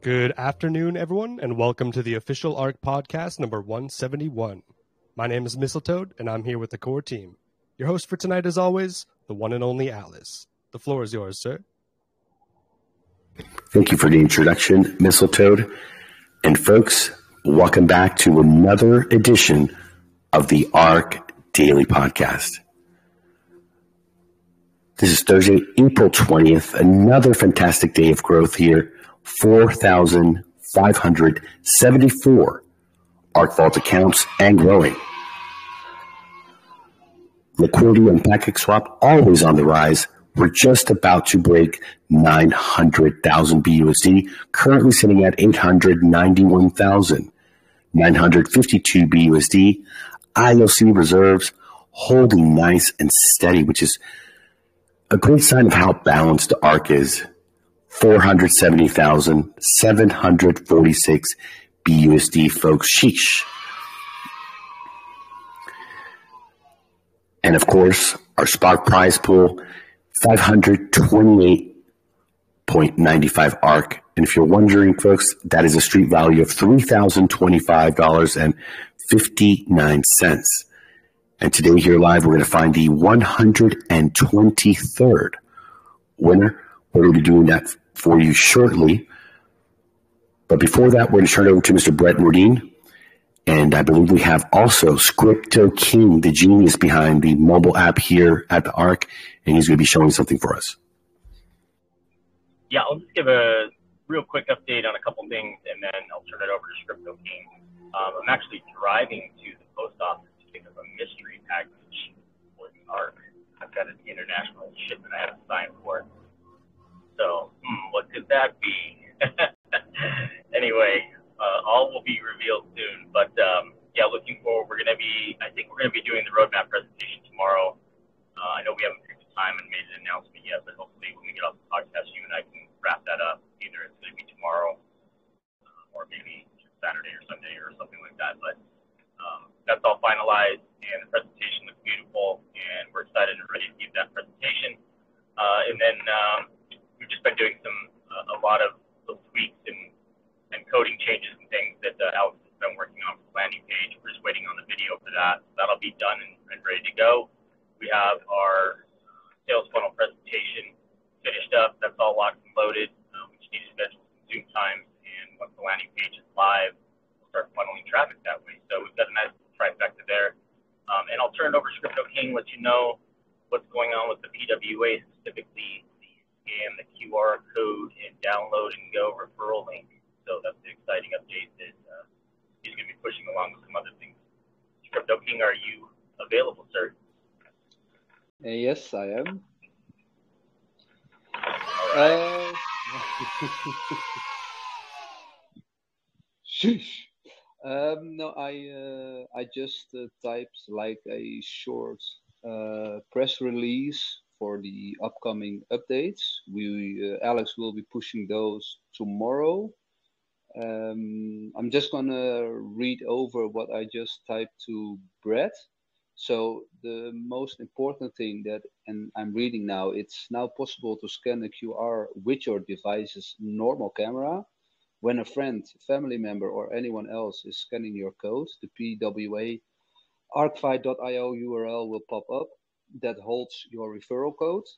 Good afternoon, everyone, and welcome to the official ARK Podcast number 171. My name is Mistletoad, and I'm here with the core team. Your host for tonight, as always, the one and only Alice. The floor is yours, sir. Thank you for the introduction, Mistletoad. And folks, welcome back to another edition of the ARK Daily Podcast. This is Thursday, April 20th, another fantastic day of growth here. 4,574 ARK Vault accounts and growing. Liquidity on PacketSwap always on the rise. We're just about to break 900,000 BUSD, currently sitting at 891,952 BUSD. IOC reserves holding nice and steady, which is a great sign of how balanced the ARK is. 470,746 BUSD, folks. Sheesh. And of course, our spot prize pool, 528.95 ARK. And if you're wondering, folks, that is a street value of $3,025.59. And today here live, we're going to find the 123rd winner. We're going to be doing that for you shortly. But before that, we're going to turn it over to Mr. Brett Mordine. And I believe we have also Crypto King, the genius behind the mobile app here at the ARK, and he's going to be showing something for us. Yeah, I'll just give a real quick update on a couple things, and then I'll turn it over to Crypto King. I'm actually driving to the post office to pick up a mystery package for the ARK. I've got an international shipment I have to sign for. So, what could that be? Anyway, all will be revealed soon. But yeah, looking forward, I think we're gonna be doing the roadmap presentation tomorrow. I know we haven't picked the time and made an announcement yet, but hopefully when we get off the podcast, you and I can wrap that up. Either it's gonna be tomorrow, or maybe Saturday or Sunday or something like that. But that's all finalized, and the presentation looks beautiful, and we're excited and ready to give that presentation. And then we've just been doing a lot of little tweaks and coding changes and things that Alex has been working on for the landing page. We're just waiting on the video for that. So that'll be done and ready to go. We have our sales funnel presentation finished up. That's all locked and loaded. We just need to schedule some Zoom times, and once the landing page is live, we'll start funneling traffic that way. So we've got a nice trifecta there. And I'll turn it over to Crypto King, let you know what's going on with the PWA, specifically scan the QR code and download and go referral link. So that's the exciting update that he's going to be pushing along with some other things. Crypto King, are you available, sir? Yes, I am. All right. Sheesh. No, I just typed like a short press release for the upcoming updates. Alex will be pushing those tomorrow. I'm just gonna read over what I just typed to Brett. So the most important thing and I'm reading now, it's now possible to scan the QR with your device's normal camera. When a friend, family member, or anyone else is scanning your code, the PWA ArkFi.io URL will pop up that holds your referral code.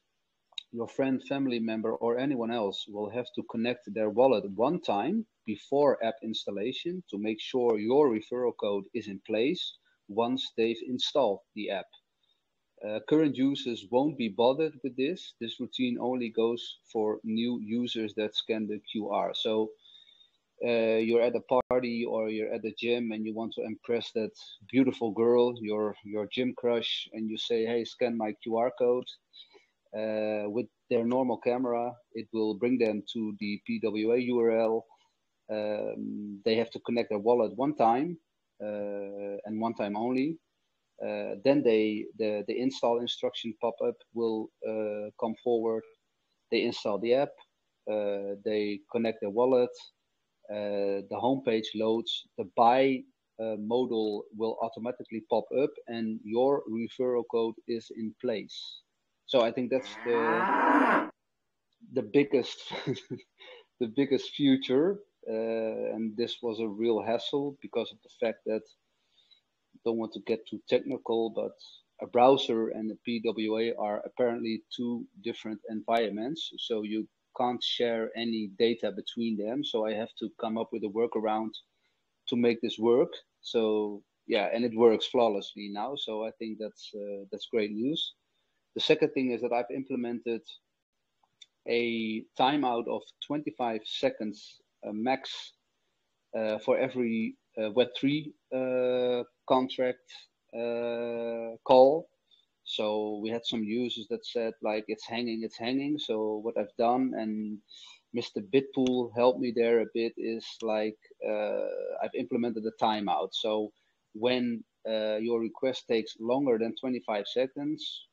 Your friend, family member, or anyone else will have to connect their wallet one time before app installation to make sure your referral code is in place once they've installed the app. Current users won't be bothered with this. This routine only goes for new users that scan the QR. So you're at a party or you're at the gym and you want to impress that beautiful girl, your gym crush, and you say, hey, scan my QR code. With their normal camera, it will bring them to the PWA URL. They have to connect their wallet one time and one time only. Then the install instruction pop-up will come forward. They install the app. They connect their wallet. The homepage loads. The buy modal will automatically pop up, and your referral code is in place. So I think that's the biggest the biggest future. and this was a real hassle because of the fact that, don't want to get too technical, but a browser and a PWA are apparently two different environments. So you can't share any data between them. So I have to come up with a workaround to make this work. So yeah, and it works flawlessly now. So I think that's great news. The second thing is that I've implemented a timeout of 25 seconds max for every Web3 contract call. So we had some users that said like it's hanging. So what I've done, and Mr. Bitpool helped me there a bit, is like I've implemented a timeout. So when your request takes longer than 25 seconds,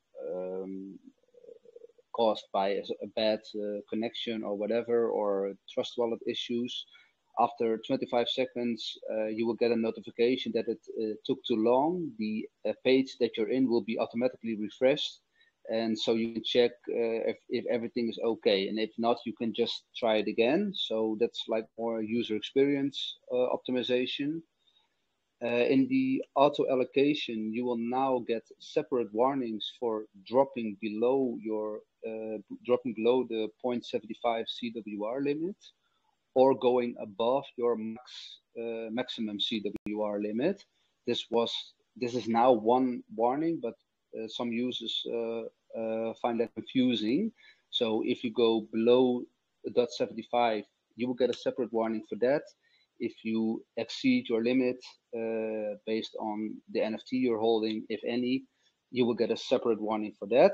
caused by a bad connection or whatever, or trust wallet issues, after 25 seconds, you will get a notification that it took too long. The page that you're in will be automatically refreshed. And so you can check if everything is okay. And if not, you can just try it again. So that's like more user experience optimization. In the auto allocation, you will now get separate warnings for dropping below the 0.75 CWR limit, or going above your maximum CWR limit. This is now one warning, but some users find that confusing. So if you go below 0.75, you will get a separate warning for that. If you exceed your limit based on the NFT you're holding, if any, you will get a separate warning for that.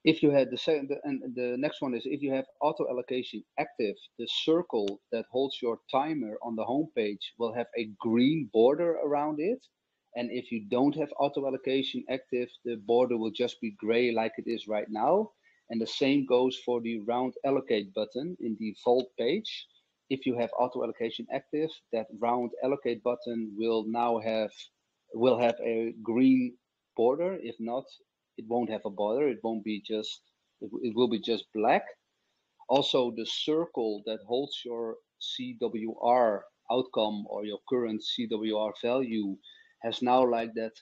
If you had the next one is if you have auto allocation active, the circle that holds your timer on the home page will have a green border around it. And if you don't have auto allocation active, the border will just be gray like it is right now. And the same goes for the round allocate button in the vault page. If you have auto allocation active, that round allocate button will now have a green border. If not, it won't have a border. It will be just black. Also, the circle that holds your CWR outcome or your current CWR value has now like that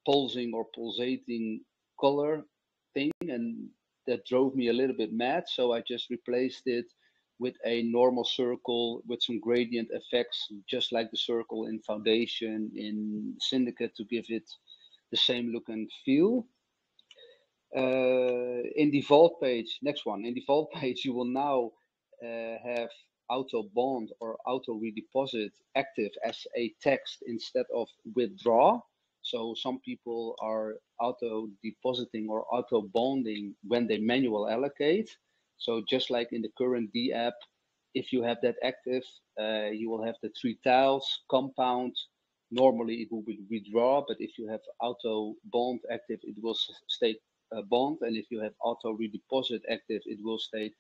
pulsing or pulsating color thing, and that drove me a little bit mad. So I just replaced it with a normal circle with some gradient effects, just like the circle in Foundation, in Syndicate, to give it the same look and feel. In the vault page, next one, in the vault page, you will now have auto bond or auto redeposit active as a text instead of withdraw. So some people are auto depositing or auto bonding when they manual allocate. So just like in the current D app, if you have that active, you will have the 3 tiles, compound. Normally it will be withdraw, but if you have auto bond active, it will stay bond. And if you have auto redeposit active, it will stay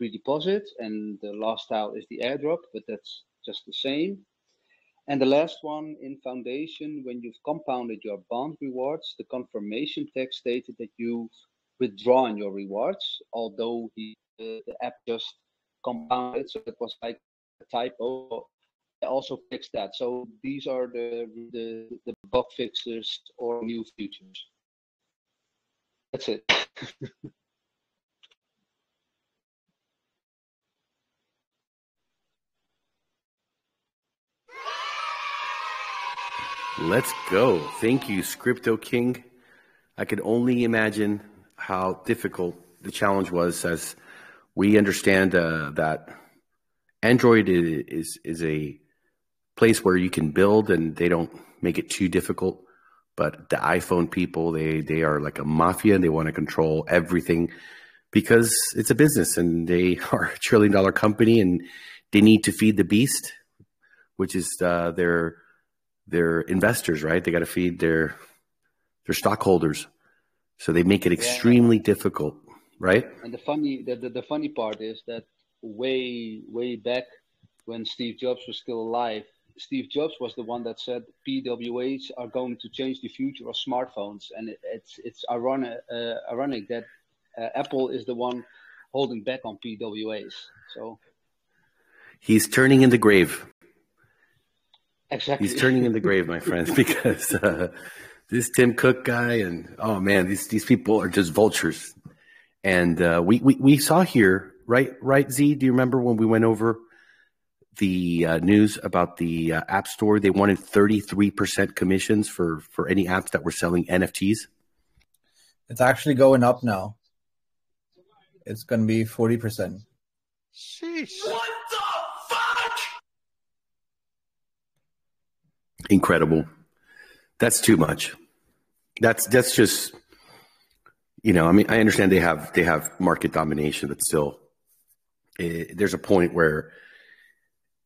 redeposit. And the last tile is the airdrop, but that's just the same. And the last one in Foundation, when you've compounded your bond rewards, the confirmation text stated that you've withdrawn your rewards, although the app just compounded, so it was like a typo. I also fixed that. So these are the bug fixes or new features. That's it. Let's go. Thank you, Crypto King. I could only imagine how difficult the challenge was, as we understand that Android is a place where you can build and they don't make it too difficult. But the iPhone people, they are like a mafia, and they want to control everything because it's a business and they are a $1 trillion company and they need to feed the beast, which is their investors, right? They got to feed their stockholders. So they make it extremely difficult, right? And the funny part is that way back when Steve Jobs was still alive, Steve Jobs was the one that said PWAs are going to change the future of smartphones, and it's ironic that Apple is the one holding back on PWAs. So He's turning in the grave. Exactly. He's turning in the grave, my friends, because this Tim Cook guy and oh man, these people are just vultures. And we saw here, right, Z? Do you remember when we went over the news about the App Store? They wanted 33% commissions for any apps that were selling NFTs. It's actually going up now. It's going to be 40%. Sheesh. What the fuck? Incredible. That's too much. That's just, I mean, I understand they have market domination, but still, there's a point where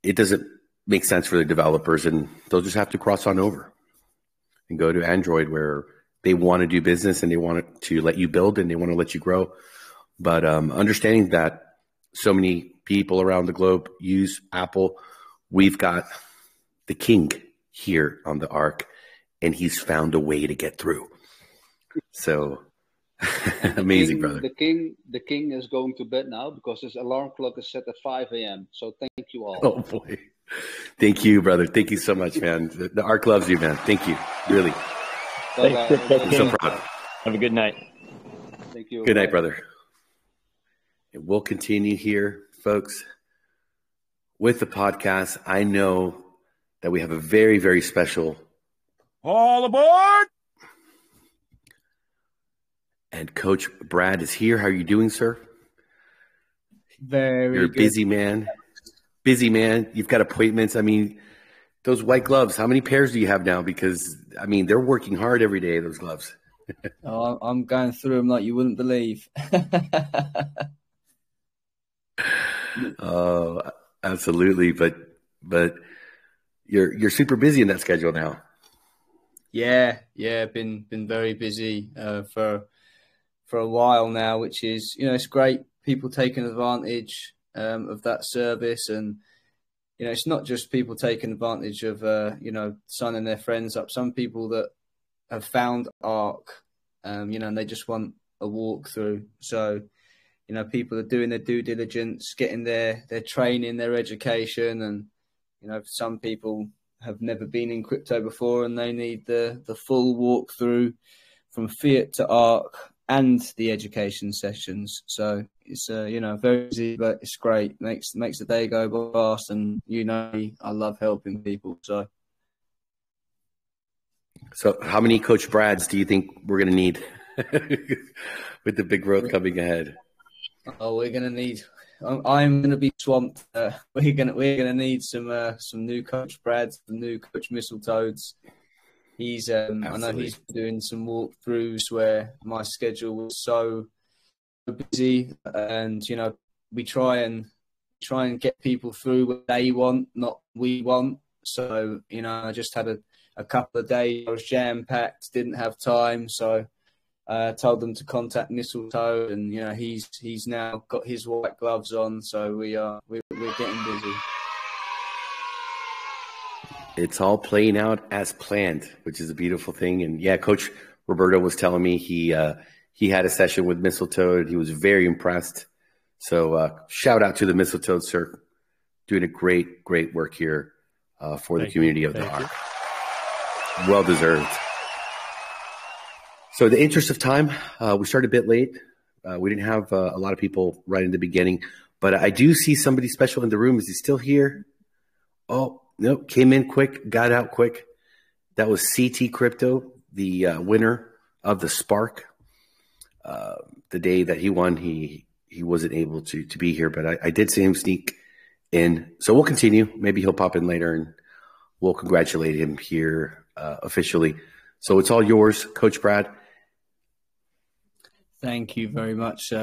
it doesn't make sense for the developers, and they'll just have to cross on over and go to Android, where they want to do business and they want to let you build and they want to let you grow. But understanding that so many people around the globe use Apple, we've got the king here on the ARK, and he's found a way to get through. So amazing, brother. The king is going to bed now because his alarm clock is set at 5 a.m. So thank you all. Oh boy. Thank you, brother. Thank you so much, man. The ARK loves you, man. Thank you. Really. Thanks, I'm so proud. Have a good night. Thank you. Good night, brother. And we'll continue here, folks, with the podcast. I know that we have a very, very special All aboard! And Coach Brad is here. How are you doing, sir? You're a busy man. Busy man. You've got appointments. I mean, those white gloves, how many pairs do you have now? Because, I mean, they're working hard every day, those gloves. Oh, I'm going through them like you wouldn't believe. Oh, absolutely. But you're super busy in that schedule now. Yeah, been very busy for a while now, which is, it's great. People taking advantage of that service, and it's not just people taking advantage of signing their friends up. Some people that have found ARK, and they just want a walkthrough. So, people are doing their due diligence, getting their training, their education, and some people have never been in crypto before, and they need the full walkthrough from fiat to ARK and the education sessions. So it's very easy, but it's great. Makes the day go fast, and I love helping people. So how many Coach Brads do you think we're going to need with the big growth coming ahead? Oh, we're going to need. I'm going to be swamped. We're going to need some new Coach Brads, some new Coach Mistletoads. He's I know he's doing some walkthroughs where my schedule was so busy, and we try and get people through what they want, not we want. So I just had a couple of days I was jam packed, didn't have time, so told them to contact Mistletoe, and he's now got his white gloves on, so we're getting busy. It's all playing out as planned, which is a beautiful thing. And yeah, Coach Roberto was telling me he had a session with Mistletoe, and he was very impressed. So shout out to the Mistletoe, sir, doing a great work here for the community of the ARK. Well deserved. So in the interest of time, we started a bit late. We didn't have a lot of people right in the beginning, but I do see somebody special in the room. Is he still here? Oh, no, came in quick, got out quick. That was CT Crypto, the winner of the Spark. The day that he won, he wasn't able to be here, but I did see him sneak in. So we'll continue. Maybe he'll pop in later, and we'll congratulate him here officially. So it's all yours, Coach Brad. Thank you very much.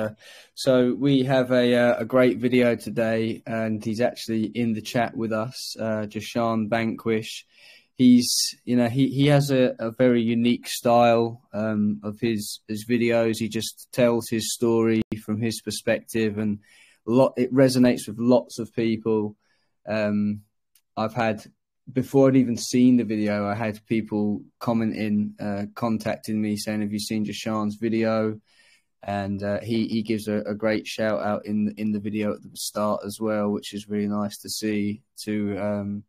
So we have a great video today, and he's actually in the chat with us, Jashan Banquish. He has a very unique style of his videos. He just tells his story from his perspective, and it resonates with lots of people. I've had, before I'd even seen the video, I had people commenting, contacting me saying, "Have you seen Jashan's video?" And he gives a great shout out in the video at the start as well, which is really nice to see, to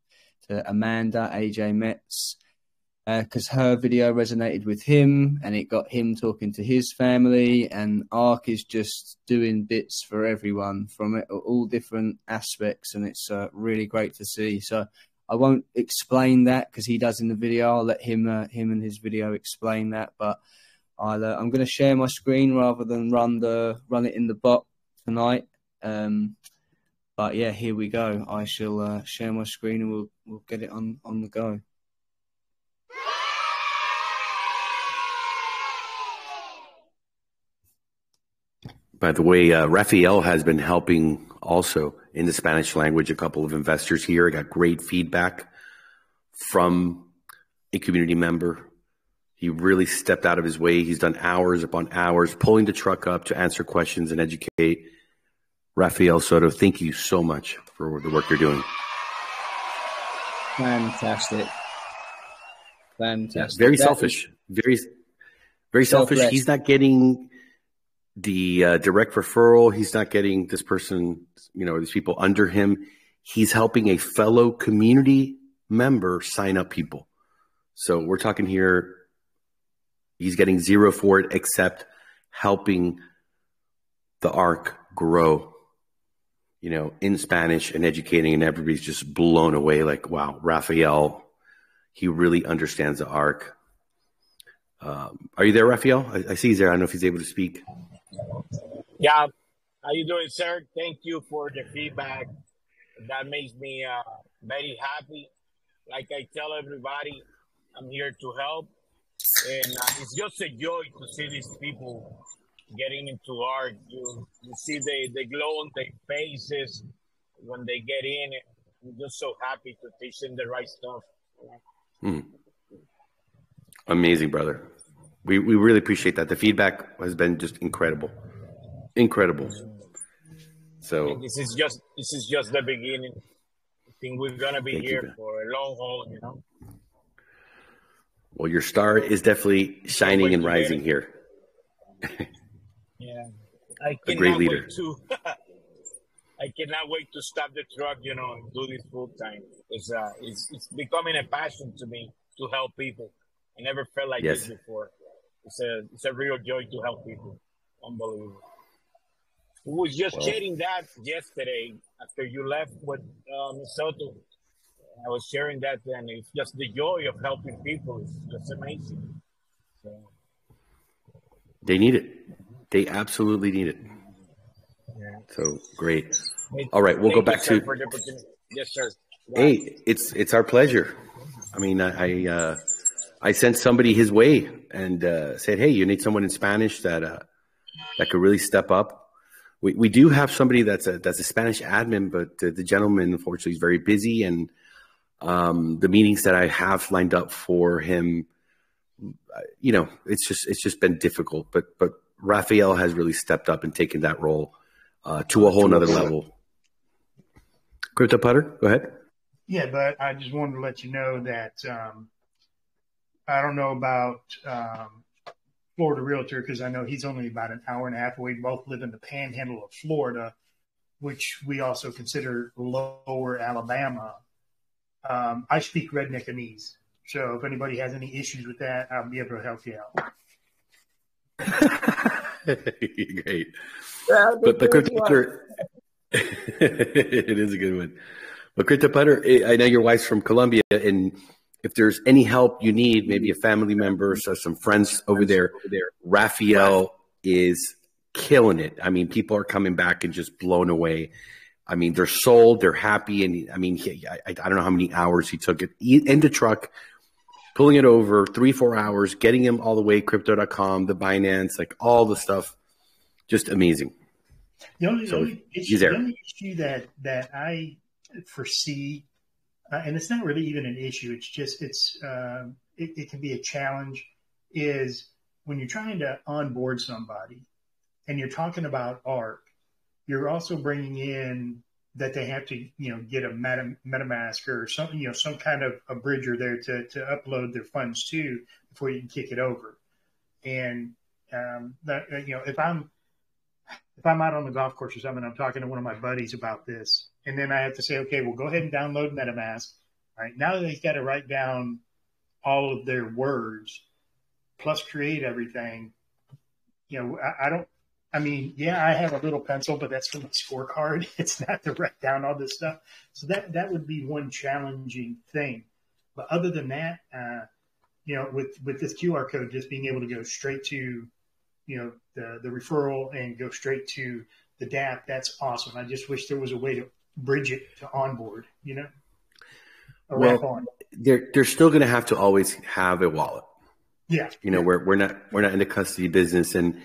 Amanda AJ Metz, because her video resonated with him and it got him talking to his family. And ARK is just doing bits for everyone from all different aspects, and it's really great to see. So I won't explain that because he does in the video. I'll let him and his video explain that, but I'm going to share my screen rather than run it in the bot tonight. But yeah, here we go. I shall share my screen and we'll get it on the go. By the way, Rafael has been helping also in the Spanish language, a couple of investors here. I got great feedback from a community member. He really stepped out of his way. He's done hours upon hours, pulling the truck up to answer questions and educate. Rafael Soto, thank you so much for the work you're doing. Fantastic. Yeah, very selfish. Very selfish. He's not getting the direct referral. He's not getting this person, these people under him. He's helping a fellow community member sign up people. So we're talking here, he's getting zero for it except helping the ARK grow, in Spanish and educating, and everybody's just blown away. Like, wow, Rafael, he really understands the ARK. Are you there, Rafael? I see he's there. I don't know if he's able to speak. Yeah. How you doing, sir? Thank you for the feedback. That makes me very happy. Like I tell everybody, I'm here to help. And it's just a joy to see these people getting into ARK. You see the glow on their faces when they get in. I'm just so happy to teach them the right stuff. Amazing, brother. We really appreciate that. The feedback has been just incredible. So this is just the beginning. I think we're gonna be here for a long haul, Well, your star is definitely shining and rising here. Yeah, I a great leader. I cannot wait to stop the truck, and do this full time. It's becoming a passion to me to help people. I never felt like this before. It's a real joy to help people. Unbelievable. We was just sharing that yesterday after you left with Ms. Soto. I was sharing that, and it's just the joy of helping people. It's just amazing. So. They need it. They absolutely need it. Yeah. So great. All right, we'll go back to. Yes, sir. Hey, it's our pleasure. I mean, I sent somebody his way and said, "Hey, you need someone in Spanish that could really step up." We do have somebody that's a Spanish admin, but the gentleman, unfortunately, is very busy, and the meetings that I have lined up for him, it's just been difficult. But Rafael has really stepped up and taken that role to a whole nother level. Crypto Putter, go ahead. Yeah, but I just wanted to let you know that I don't know about Florida Realtor because I know he's only about an hour and a half away. We both live in the panhandle of Florida, which we also consider lower Alabama. I speak Redneckanese, so if anybody has any issues with that, I'll be able to help you out. Great. But Crypto Putter, it is a good one. But Crypto Putter, I know your wife's from Colombia, and if there's any help you need, maybe a family member, so some friends over there, Rafael is killing it. I mean, people are coming back and just blown away. I mean, they're sold, they're happy, and I mean, I don't know how many hours he took it in the truck, pulling it over 3-4 hours, getting him all the way, crypto.com, the Binance, like all the stuff, just amazing. The only issue that I foresee, and it's not really even an issue, it's just it can be a challenge, is when you're trying to onboard somebody and you're talking about ARK, you're also bringing in that they have to, get a MetaMask or something, some kind of a bridger there to upload their funds to before you can kick it over. And That if I'm out on the golf course or something, I'm talking to one of my buddies about this, and then I have to say, okay, well, go ahead and download MetaMask. All right, now they've got to write down all of their words plus create everything. I have a little pencil, but that's for my scorecard. It's not to write down all this stuff. So that would be one challenging thing. But other than that, with this QR code, just being able to go straight to, the referral and go straight to the DApp, that's awesome. I just wish there was a way to bridge it to onboard, Well, they're still going to have to always have a wallet. Yeah. We're not in the custody business, and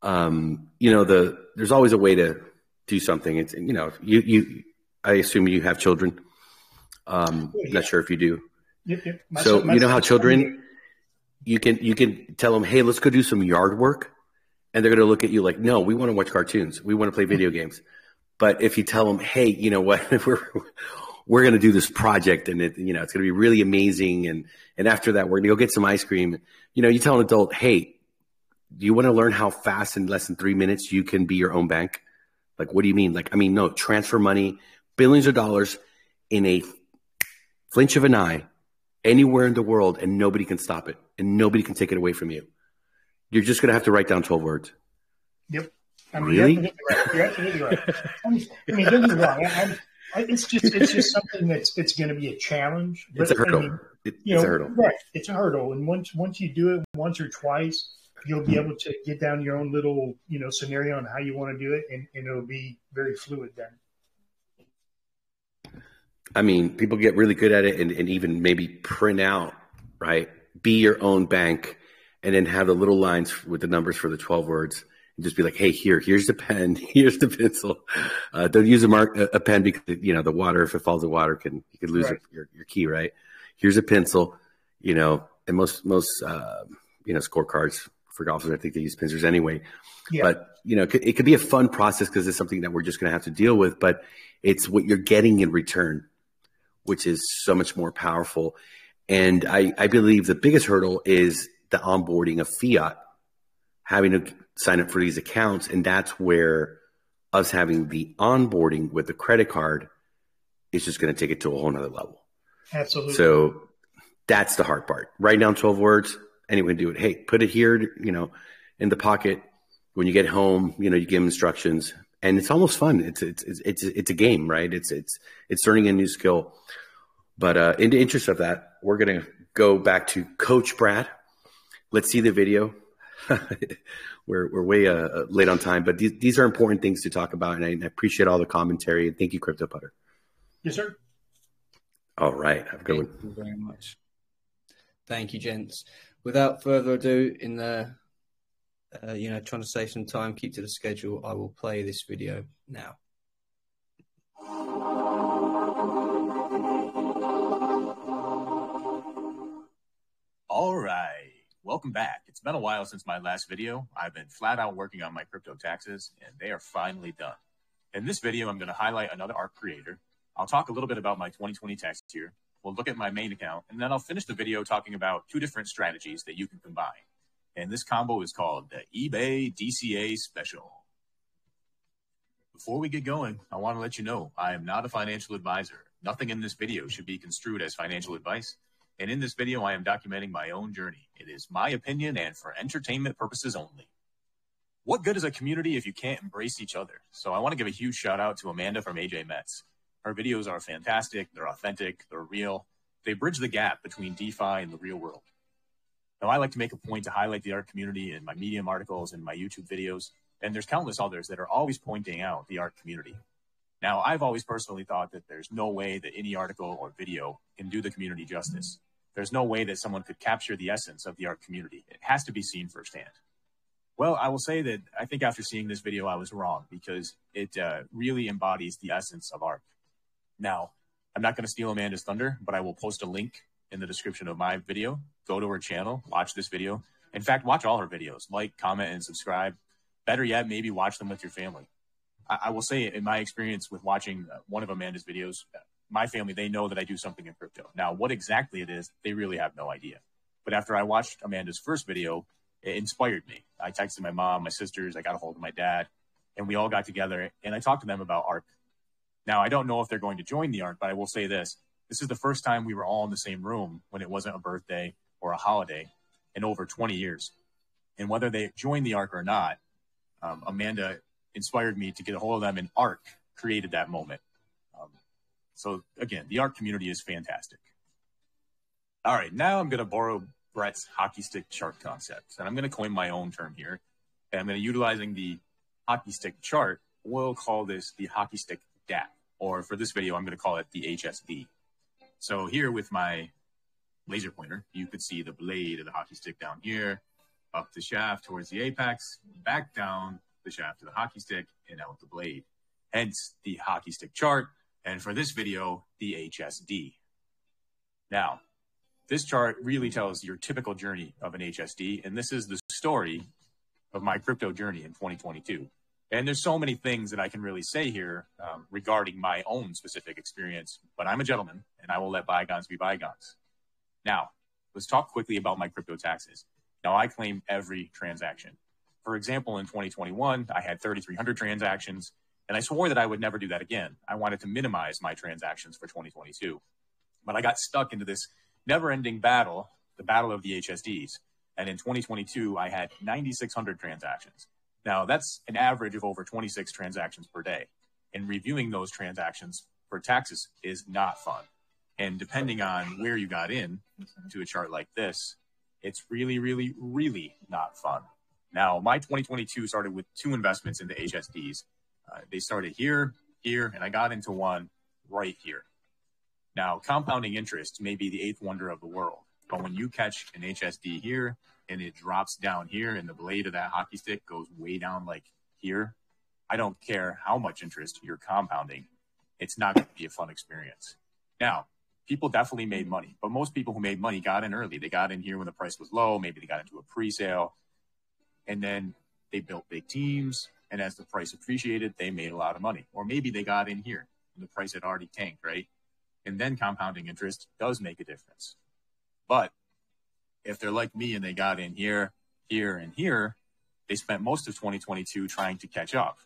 there's always a way to do something. It's I assume you have children. Not sure if you do. Yeah. So how children, you can tell them, hey, let's go do some yard work, and they're going to look at you like, no, we want to watch cartoons, we want to play video games. But if you tell them, hey, you know what, we're going to do this project, and it's going to be really amazing, and after that, we're going to go get some ice cream. You tell an adult, hey, do you want to learn how fast in less than 3 minutes you can be your own bank? Like, what do you mean? No, transfer money, billions of dollars in a flinch of an eye, anywhere in the world, and nobody can stop it, and nobody can take it away from you. You're just going to have to write down 12 words. Yep. Really? You're absolutely right. Don't get me wrong. It's just something that's going to be a challenge. It's a hurdle. It's a hurdle. Right. It's a hurdle. And once you do it once or twice, you'll be able to get down your own little, scenario on how you want to do it, and it'll be very fluid then. People get really good at it and even maybe print out, right? Be your own bank, and then have the little lines with the numbers for the 12 words, and just be like, hey, here's the pen, here's the pencil. Don't use a pen because, the water, if it falls in water, you could lose your key, right? Here's a pencil, and most scorecards for golfers, I think they use pincers anyway. Yeah. But, it could be a fun process because it's something that we're just going to have to deal with, but it's what you're getting in return, which is so much more powerful. And I believe the biggest hurdle is the onboarding of fiat, having to sign up for these accounts. And that's where us having the onboarding with the credit card is just going to take it to a whole nother level. Absolutely. So that's the hard part. Write down 12 words. Anyone can do it. Hey, put it here, in the pocket. When you get home, you give them instructions, and it's almost fun. It's a game, right? It's learning a new skill. But in the interest of that, we're going to go back to Coach Brad. Let's see the video. We're way late on time, but these are important things to talk about, and I appreciate all the commentary. And thank you, Crypto Putter. Yes, sir. All right, have a good one. Thank you very much. Thank you, gents. Without further ado, in the trying to save some time, keep to the schedule, I will play this video now. All right. Welcome back. It's been a while since my last video. I've been flat out working on my crypto taxes, and they are finally done. In this video, I'm going to highlight another ARK creator. I'll talk a little bit about my 2020 tax year. We'll look at my main account, and then I'll finish the video talking about two different strategies that you can combine. And this combo is called the eBay DCA Special. Before we get going, I want to let you know I am not a financial advisor. Nothing in this video should be construed as financial advice. And in this video, I am documenting my own journey. It is my opinion and for entertainment purposes only. What good is a community if you can't embrace each other? So I want to give a huge shout out to Amanda from AJ Metz. Her videos are fantastic. They're authentic. They're real. They bridge the gap between DeFi and the real world. Now, I like to make a point to highlight the ARK community in my Medium articles and my YouTube videos, and there's countless others that are always pointing out the ARK community. Now, I've always personally thought that there's no way that any article or video can do the community justice. There's no way that someone could capture the essence of the ARK community. It has to be seen firsthand. Well, I will say that I think after seeing this video, I was wrong because it really embodies the essence of ARK. Now, I'm not going to steal Amanda's thunder, but I will post a link in the description of my video. Go to her channel, watch this video. In fact, watch all her videos, like, comment, and subscribe. Better yet, maybe watch them with your family. I will say, in my experience with watching one of Amanda's videos, my family, they know that I do something in crypto. Now, what exactly it is, they really have no idea. But after I watched Amanda's first video, it inspired me. I texted my mom, my sisters, I got a hold of my dad, and we all got together and I talked to them about ARK. Now, I don't know if they're going to join the ARK, but I will say this. This is the first time we were all in the same room when it wasn't a birthday or a holiday in over 20 years. And whether they joined the ARK or not, Amanda inspired me to get a hold of them, and ARK created that moment. So again, the ARK community is fantastic. All right, now I'm going to borrow Brett's hockey stick chart concept, and I'm going to coin my own term here. And I'm going to utilizing the hockey stick chart. We'll call this the hockey stick DAP, or for this video, I'm going to call it the HSD. So here with my laser pointer, you could see the blade of the hockey stick down here, up the shaft towards the apex, back down the shaft of the hockey stick, and out the blade. Hence the hockey stick chart, and for this video, the HSD. Now, this chart really tells your typical journey of an HSD, and this is the story of my crypto journey in 2022. And there's so many things that I can really say here regarding my own specific experience, but I'm a gentleman, and I will let bygones be bygones. Now, let's talk quickly about my crypto taxes. Now, I claim every transaction. For example, in 2021, I had 3,300 transactions, and I swore that I would never do that again. I wanted to minimize my transactions for 2022. But I got stuck into this never-ending battle, the battle of the HSDs. And in 2022, I had 9,600 transactions. Now, that's an average of over 26 transactions per day. And reviewing those transactions for taxes is not fun. And depending on where you got in to a chart like this, it's really, really, really not fun. Now, my 2022 started with 2 investments into HSDs. They started here, and I got into one right here. Now, compounding interest may be the 8th wonder of the world, but when you catch an HSD here and it drops down here and the blade of that hockey stick goes way down like here, I don't care how much interest you're compounding. It's not going to be a fun experience. Now, people definitely made money, but most people who made money got in early. They got in here when the price was low. Maybe they got into a pre-sale, and then they built big teams. And as the price appreciated, they made a lot of money. Or maybe they got in here when the price had already tanked, right? And then compounding interest does make a difference. But if they're like me and they got in here, here, and here, they spent most of 2022 trying to catch up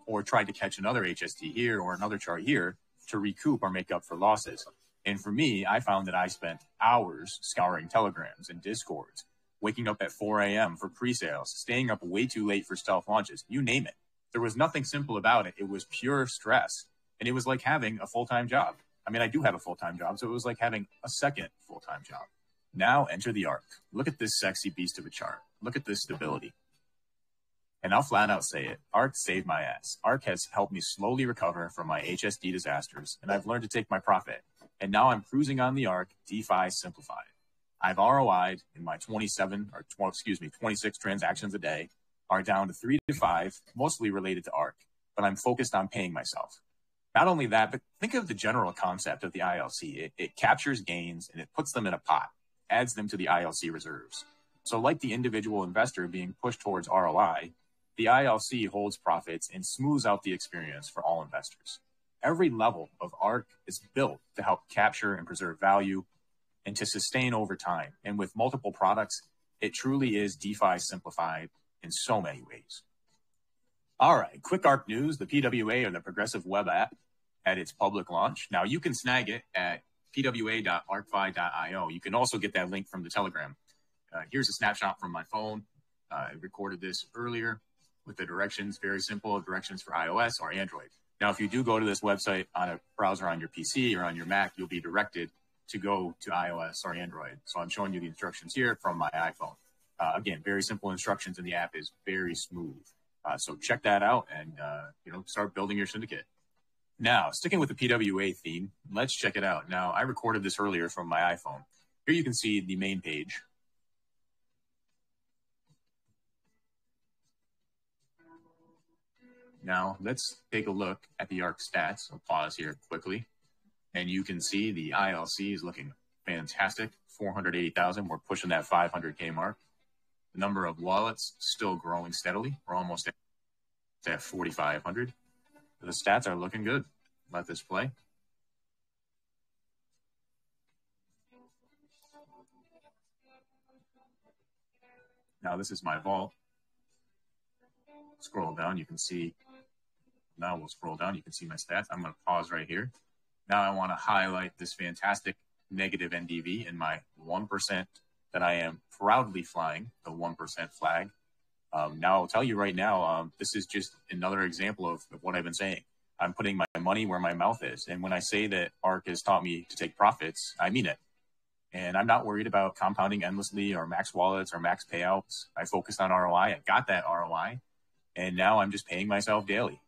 or tried to catch another HSD here or another chart here to recoup or make up for losses. And for me, I found that I spent hours scouring telegrams and discords, waking up at 4 a.m. for pre-sales, staying up way too late for stealth launches, you name it. There was nothing simple about it. It was pure stress. And it was like having a full-time job. I mean, I do have a full-time job, so it was like having a second full-time job. Now enter the ARK. Look at this sexy beast of a chart. Look at this stability. And I'll flat out say it. ARK saved my ass. ARK has helped me slowly recover from my HSD disasters, and I've learned to take my profit. And now I'm cruising on the ARK DeFi simplified. I've ROI'd in my 26 transactions a day are down to 3 to 5, mostly related to ARK, but I'm focused on paying myself. Not only that, but think of the general concept of the ILC. It captures gains and it puts them in a pot, adds them to the ILC reserves. So like the individual investor being pushed towards ROI, the ILC holds profits and smooths out the experience for all investors. Every level of ARK is built to help capture and preserve value and to sustain over time. And with multiple products, it truly is DeFi simplified in so many ways. All right, quick ARK news. The PWA, or the Progressive Web App, had its public launch. Now you can snag it at pwa.arkfi.io. You can also get that link from the Telegram. Here's a snapshot from my phone. I recorded this earlier with the directions, very simple directions for iOS or Android. Now, if you do go to this website on a browser on your PC or on your Mac, you'll be directed to go to iOS or Android. So I'm showing you the instructions here from my iPhone. Again, very simple instructions, and the app is very smooth. So check that out and start building your syndicate. Now, sticking with the PWA theme, let's check it out. Now, I recorded this earlier from my iPhone. Here you can see the main page. Now, let's take a look at the ARK stats. I'll pause here quickly. And you can see the ILC is looking fantastic. 480,000. We're pushing that 500K mark. The number of wallets still growing steadily. We're almost at 4,500. The stats are looking good. Let this play. Now this is my vault. Scroll down, you can see, now we'll scroll down, you can see my stats. I'm going to pause right here. Now I want to highlight this fantastic negative NDV in my 1% that I am proudly flying, the 1% flag. Now I'll tell you right now, this is just another example of what I've been saying. I'm putting my money where my mouth is. And when I say that ARK has taught me to take profits, I mean it. And I'm not worried about compounding endlessly or max wallets or max payouts. I focused on ROI. I got that ROI. And now I'm just paying myself daily.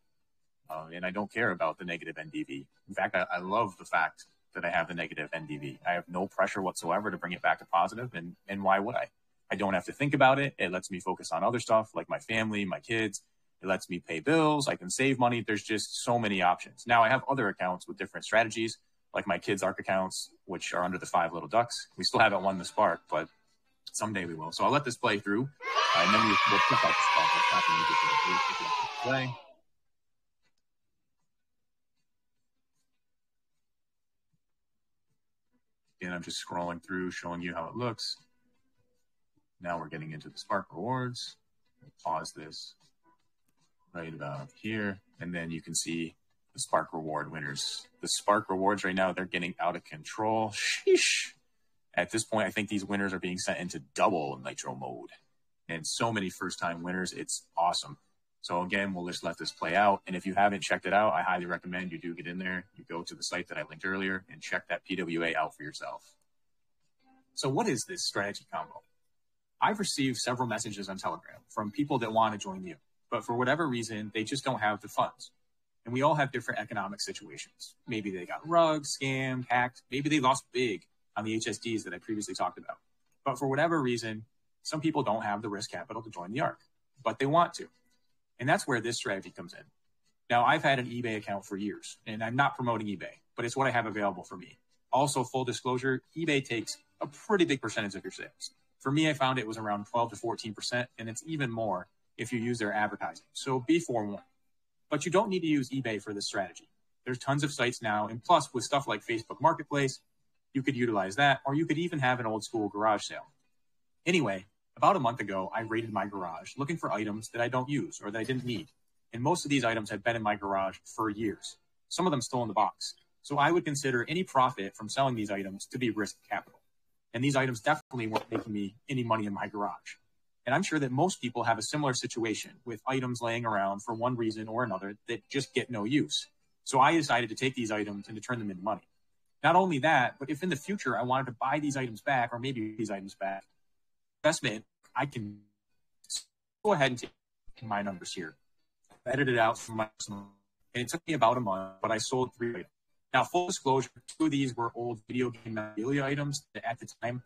And I don't care about the negative NDV. In fact, I love the fact that I have the negative NDV. I have no pressure whatsoever to bring it back to positive. And why would I? I don't have to think about it. It lets me focus on other stuff like my family, my kids. It lets me pay bills. I can save money. There's just so many options. Now I have other accounts with different strategies, like my kids' ARK accounts, which are under the 5 little ducks. We still haven't won the Spark, but someday we will. So I'll let this play through. And then we'll check out the Spark. What's happening with the play. And I'm just scrolling through, showing you how it looks. Now we're getting into the Spark rewards. Pause this right about here. And then you can see the Spark reward winners. The Spark rewards right now, they're getting out of control. Sheesh. At this point, I think these winners are being sent into double nitro mode. And so many first-time winners. It's awesome. So again, we'll just let this play out. And if you haven't checked it out, I highly recommend you do get in there. You go to the site that I linked earlier and check that PWA out for yourself. So what is this strategy combo? I've received several messages on Telegram from people that want to join you, but for whatever reason, they just don't have the funds. And we all have different economic situations. Maybe they got rugged, scammed, hacked. Maybe they lost big on the HSDs that I previously talked about. But for whatever reason, some people don't have the risk capital to join the ARK, but they want to. And that's where this strategy comes in. Now, I've had an eBay account for years, and I'm not promoting eBay, but it's what I have available for me. Also, full disclosure, eBay takes a pretty big percentage of your sales. For me, I found it was around 12 to 14%, and it's even more if you use their advertising. So be forewarned. But you don't need to use eBay for this strategy. There's tons of sites now, and plus with stuff like Facebook Marketplace, you could utilize that, or you could even have an old school garage sale. Anyway, about a month ago, I raided my garage looking for items that I don't use or that I didn't need. And most of these items had been in my garage for years, some of them still in the box. So I would consider any profit from selling these items to be risk capital. And these items definitely weren't making me any money in my garage. And I'm sure that most people have a similar situation with items laying around for one reason or another that just get no use. So I decided to take these items and to turn them into money. Not only that, but if in the future I wanted to buy these items back, or maybe these items back, investment, I can go ahead and take my numbers here. I edited it out from my personal, and it took me about a month, but I sold 3 items. Now, full disclosure, 2 of these were old video game memorabilia items that at the time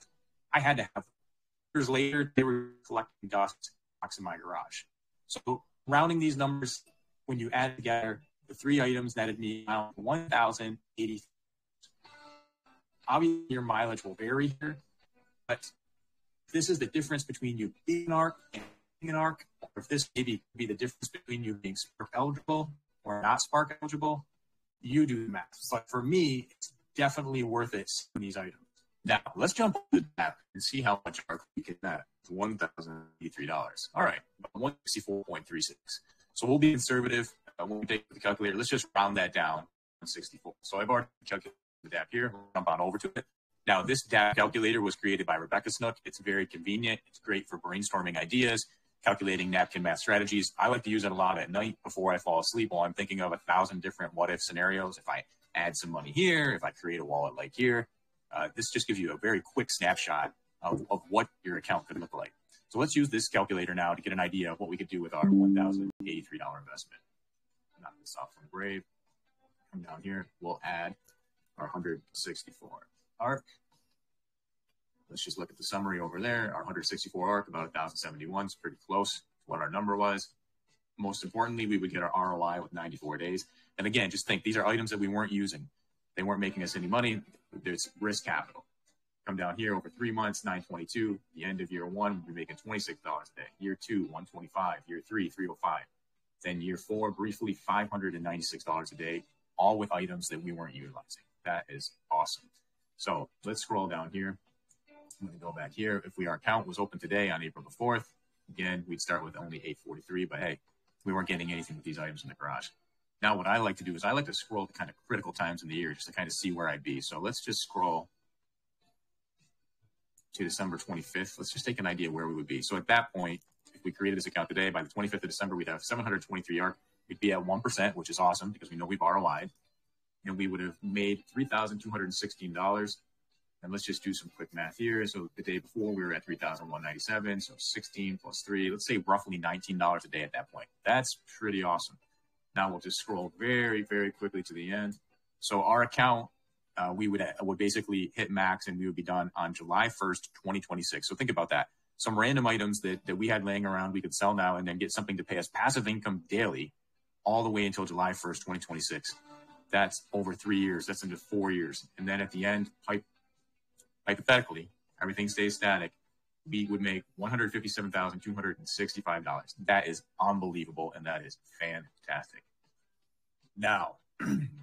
I had to have. Years later, they were collecting dust in my garage. So rounding these numbers, when you add together the 3 items, netted me around 1,080. Obviously, your mileage will vary here, but this is the difference between you being an ARK and being an ARK, or if this maybe be the difference between you being Spark eligible or not Spark eligible, you do the math. But for me, it's definitely worth it in these items. Now, let's jump into the app and see how much ARK we get at $1,083. All right, 164.36. So we'll be conservative. When we take the calculator, let's just round that down to 64. So I've already calculated the DAP here. We'll jump on over to it. Now, this DAP calculator was created by Rebecca Snook. It's very convenient. It's great for brainstorming ideas, calculating napkin math strategies. I like to use it a lot at night before I fall asleep while I'm thinking of 1,000 different what-if scenarios. If I add some money here, if I create a wallet like here, this just gives you a very quick snapshot of what your account could look like. So let's use this calculator now to get an idea of what we could do with our $1,083 investment. Knock this off from Brave. Come down here. We'll add our 164 ARK. Let's just look at the summary over there. Our 164 ARK, about 1,071, is pretty close to what our number was. Most importantly, we would get our ROI with 94 days. And again, just think, these are items that we weren't using. They weren't making us any money. There's risk capital. Come down here over 3 months, 922. The end of year 1, we'll be making $26 a day. Year 2, 125. Year 3, 305. Then year 4, briefly $596 a day, all with items that we weren't utilizing. That is awesome. So let's scroll down here. I'm going to go back here. If our account was open today on April the 4th, Again, we'd start with only 843, but hey, we weren't getting anything with these items in the garage. Now, what I like to do is I like to scroll to kind of critical times in the year just to kind of see where I'd be. So let's just scroll to December 25th. Let's just take an idea where we would be. So at that point, if we created this account today, by the 25th of December, we'd have 723 ARK. We'd be at 1%, which is awesome because we know we've ROI'd. And we would have made $3,216. And let's just do some quick math here. So the day before, we were at $3,197. So 16 plus 3, let's say roughly $19 a day at that point. That's pretty awesome. Now we'll just scroll very, very quickly to the end. So our account, we would basically hit max and we would be done on July 1st, 2026. So think about that. Some random items that we had laying around, we could sell now and then get something to pay us passive income daily all the way until July 1st, 2026. That's over 3 years. That's into 4 years. And then at the end, hypothetically, everything stays static, we would make $157,265. That is unbelievable, and that is fantastic. Now,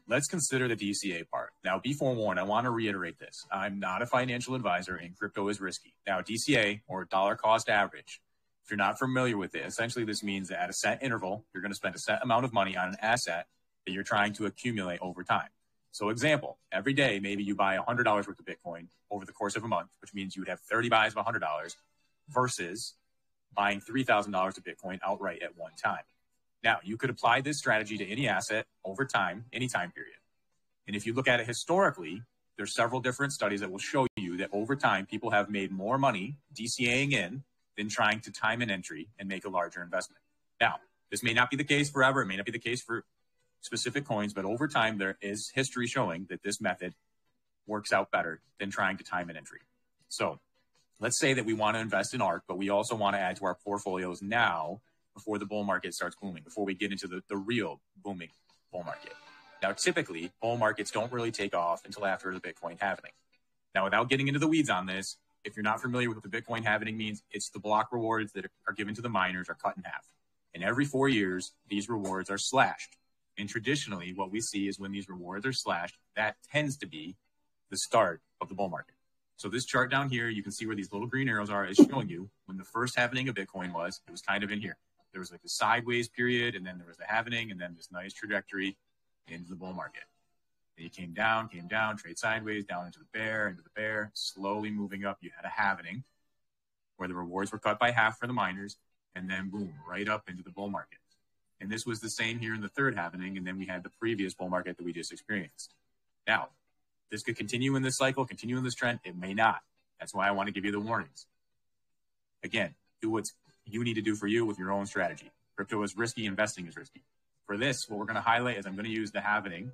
let's consider the DCA part. Now, be forewarned, I want to reiterate this. I'm not a financial advisor, and crypto is risky. Now, DCA, or dollar cost average, if you're not familiar with it, essentially this means that at a set interval, you're going to spend a set amount of money on an asset that you're trying to accumulate over time. So example, every day, maybe you buy $100 worth of Bitcoin over the course of a month, which means you would have 30 buys of $100 versus buying $3,000 of Bitcoin outright at one time. Now, you could apply this strategy to any asset over time, any time period. And if you look at it historically, there's several different studies that will show you that over time, people have made more money DCAing in than trying to time an entry and make a larger investment. Now, this may not be the case forever. It may not be the case for specific coins, but over time, there is history showing that this method works out better than trying to time an entry. So let's say that we want to invest in ARK, but we also want to add to our portfolios now before the bull market starts booming, before we get into the real booming bull market. Now, typically, bull markets don't really take off until after the Bitcoin halving. Now, without getting into the weeds on this, if you're not familiar with what the Bitcoin halving means, it's the block rewards that are given to the miners are cut in half. And every 4 years, these rewards are slashed. And traditionally, what we see is when these rewards are slashed, that tends to be the start of the bull market. So this chart down here, you can see where these little green arrows are, is showing you when the first halving of Bitcoin was, it was kind of in here. There was like the sideways period, and then there was the halving, and then this nice trajectory into the bull market. And you came down, trade sideways, down into the bear, slowly moving up. You had a halving where the rewards were cut by half for the miners, and then boom, right up into the bull market. And this was the same here in the third halving, and then we had the previous bull market that we just experienced. Now, this could continue in this cycle, continue in this trend. It may not. That's why I want to give you the warnings. Again, do what you need to do for you with your own strategy. Crypto is risky. Investing is risky. For this, what we're going to highlight is I'm going to use the halving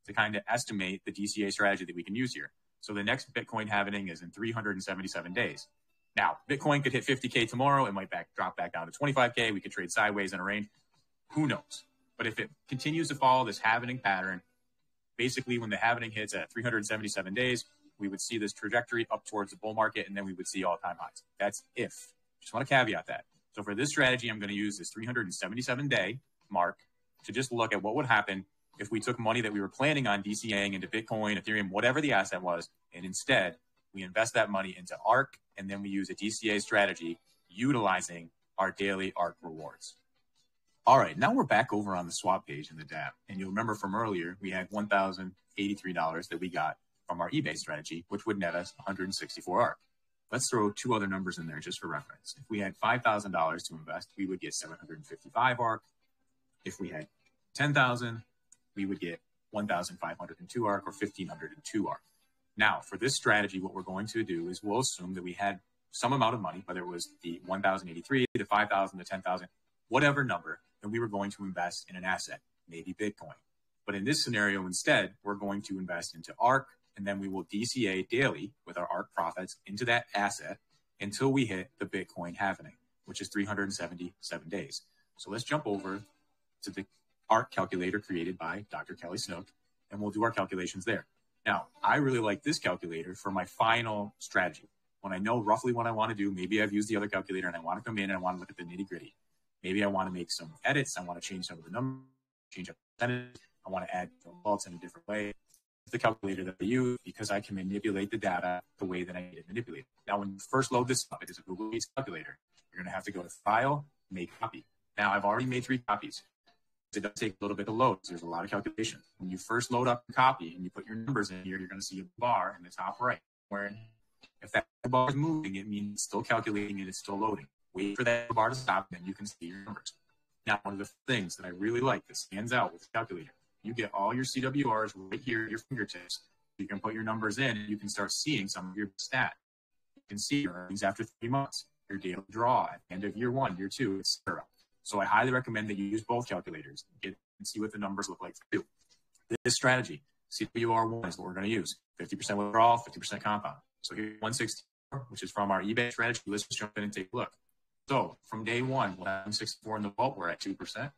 to kind of estimate the DCA strategy that we can use here. So the next Bitcoin halving is in 377 days. Now, Bitcoin could hit 50K tomorrow. It might drop back down to 25K. We could trade sideways in a range. Who knows? But if it continues to follow this halving pattern, basically when the halving hits at 377 days, we would see this trajectory up towards the bull market, and then we would see all-time highs. That's if. Just want to caveat that. So for this strategy, I'm going to use this 377-day mark to just look at what would happen if we took money that we were planning on DCAing into Bitcoin, Ethereum, whatever the asset was, and instead we invest that money into ARK, and then we use a DCA strategy utilizing our daily ARK rewards. All right, now we're back over on the swap page in the DApp. And you'll remember from earlier, we had $1,083 that we got from our eBay strategy, which would net us 164 ARK. Let's throw two other numbers in there just for reference. If we had $5,000 to invest, we would get 755 ARK. If we had 10,000, we would get 1,502 ARK or 1,502 ARK. Now, for this strategy, what we're going to do is we'll assume that we had some amount of money, whether it was the 1,083, the 5,000, the 10,000, whatever number, and we were going to invest in an asset, maybe Bitcoin. But in this scenario, instead, we're going to invest into ARK, and then we will DCA daily with our ARK profits into that asset until we hit the Bitcoin halving, which is 377 days. So let's jump over to the ARK calculator created by Dr. Kelly Snook, and we'll do our calculations there. Now, I really like this calculator for my final strategy. When I know roughly what I want to do, maybe I've used the other calculator and I want to come in and I want to look at the nitty gritty. Maybe I want to make some edits. I want to change some of the numbers, change up the percentage. I want to add results in a different way. It's the calculator that I use because I can manipulate the data the way that I need it manipulated. Now, when you first load this up, it is a Google Sheets calculator. You're going to have to go to File, Make Copy. Now, I've already made 3 copies. It does take a little bit to load. So there's a lot of calculation. When you first load up the copy and you put your numbers in here, you're going to see a bar in the top right. Where if that bar is moving, it means it's still calculating and it's still loading. Wait for that bar to stop, then you can see your numbers. Now, one of the things that I really like that stands out with the calculator, you get all your CWRs right here at your fingertips. You can put your numbers in and you can start seeing some of your stat. You can see your earnings after 3 months, your daily draw at the end of year 1, year 2, etc. So I highly recommend that you use both calculators and see what the numbers look like for you. This strategy, CWR1, is what we're going to use. 50% withdrawal, 50% compound. So here's 164, which is from our eBay strategy. Let's just jump in and take a look. So from day 1, we'll have 164 in the vault. We're at 2%.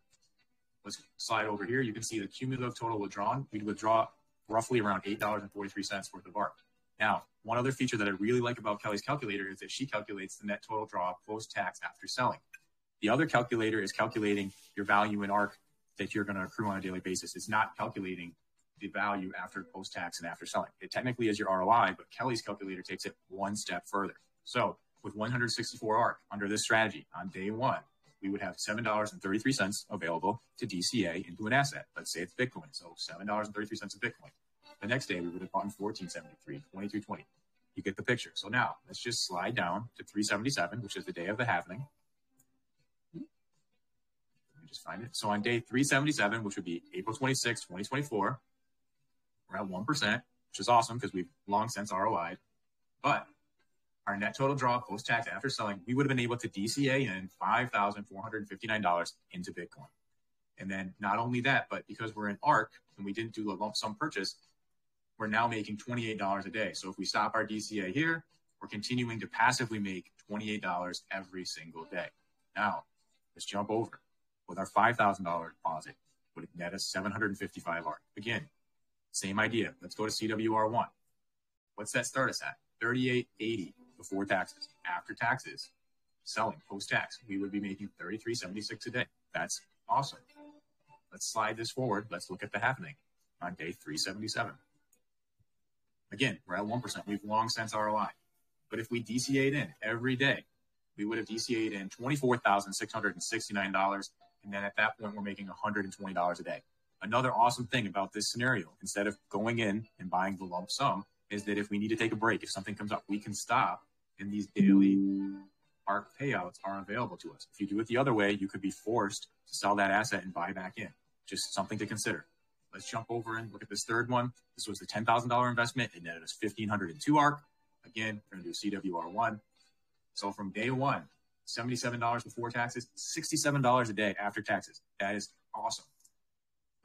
Let's slide over here. You can see the cumulative total withdrawn. We'd withdraw roughly around $8.43 worth of ARK. Now, one other feature that I really like about Kelly's calculator is that she calculates the net total draw post-tax after selling. The other calculator is calculating your value in ARK that you're going to accrue on a daily basis. It's not calculating the value after post-tax and after selling. It technically is your ROI, but Kelly's calculator takes it one step further. So with 164 ARK under this strategy on day 1, we would have $7.33 available to DCA into an asset. Let's say it's Bitcoin. So $7.33 of Bitcoin. The next day we would have bought in 1473, 2320. You get the picture. So now let's just slide down to 377, which is the day of the halving. Just find it. So on day 377, which would be April 26, 2024, we're at 1%, which is awesome because we've long since ROI'd. But our net total draw post-tax after selling, we would have been able to DCA in $5,459 into Bitcoin. And then not only that, but because we're in ARK and we didn't do a lump sum purchase, we're now making $28 a day. So if we stop our DCA here, we're continuing to passively make $28 every single day. Now, let's jump over. With our $5,000 deposit, would net us 755 ARK. Again, same idea. Let's go to CWR1. What's that start us at? 38.80 before taxes. After taxes, selling post-tax, we would be making 33.76 a day. That's awesome. Let's slide this forward. Let's look at the happening on day 377. Again, we're at 1%. We've long since ROI. But if we DCA'd in every day, we would have DCA'd in $24,669. And then at that point, we're making $120 a day. Another awesome thing about this scenario, instead of going in and buying the lump sum, is that if we need to take a break, if something comes up, we can stop, and these daily ARK payouts are available to us. If you do it the other way, you could be forced to sell that asset and buy back in. Just something to consider. Let's jump over and look at this third one. This was the $10,000 investment. It netted us 1,502 ARK. Again, we're going to do CWR1. So from day 1, $77 before taxes, $67 a day after taxes. That is awesome.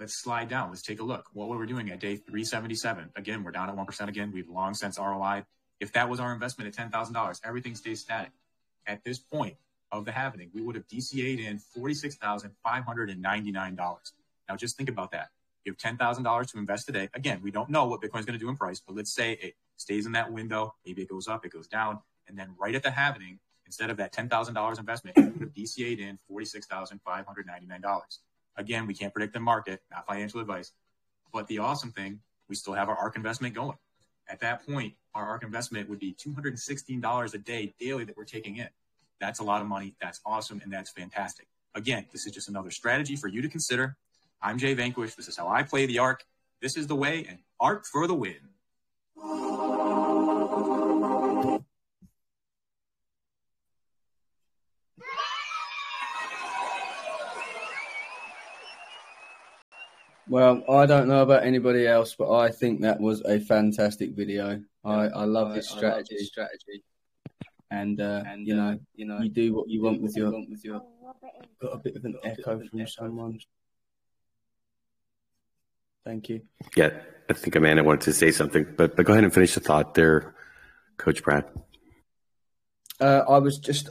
Let's slide down. Let's take a look. What were we doing at day 377? Again, we're down at 1% again. We've long since ROI. If that was our investment at $10,000, everything stays static. At this point of the halving, we would have DCA'd in $46,599. Now just think about that. You have $10,000 to invest today. Again, we don't know what Bitcoin's going to do in price, but let's say it stays in that window. Maybe it goes up, it goes down. And then right at the halving, instead of that $10,000 investment, we would have DCA'd in $46,599. Again, we can't predict the market, not financial advice. But the awesome thing, we still have our ARK investment going. At that point, our ARK investment would be $216 a day daily that we're taking in. That's a lot of money. That's awesome. And that's fantastic. Again, this is just another strategy for you to consider. I'm Jay Vanquish. This is how I play the ARK. This is the way, and ARK for the win. Well, I don't know about anybody else, but I think that was a fantastic video. I love this strategy. And you know, you do what you want with your. Got a bit of an echo from someone. Thank you. Yeah, I think Amanda wanted to say something, but go ahead and finish the thought there, Coach Brad. I was just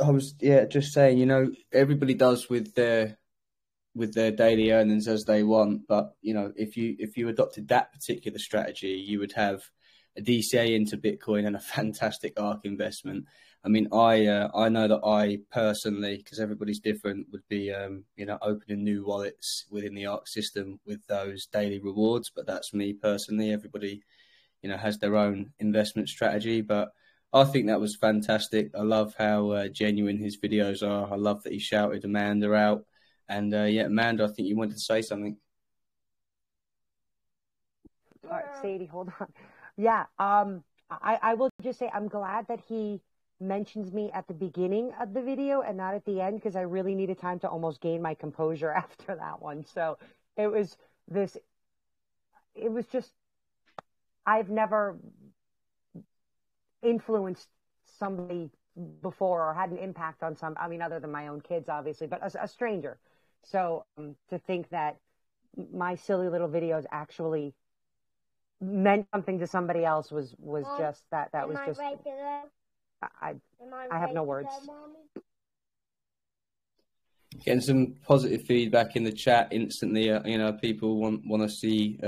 saying, you know, everybody does with their daily earnings as they want, but you know, if you adopted that particular strategy, you would have a DCA into Bitcoin and a fantastic ARK investment. I mean, I know that I personally, because everybody's different, would be opening new wallets within the ARK system with those daily rewards. But that's me personally. Everybody, has their own investment strategy. But I think that was fantastic. I love how genuine his videos are. I love that he shouted Amanda out. And yeah, Amanda, I think you wanted to say something. All right, Sadie, hold on. Yeah, I will just say I'm glad that he mentions me at the beginning of the video and not at the end, because I really needed time to almost gain my composure after that one. So it was just, I've never influenced somebody before or had an impact on other than my own kids, obviously, but a stranger. So to think that my silly little videos actually meant something to somebody else was just that was just right I have no words. Getting some positive feedback in the chat instantly. People want to see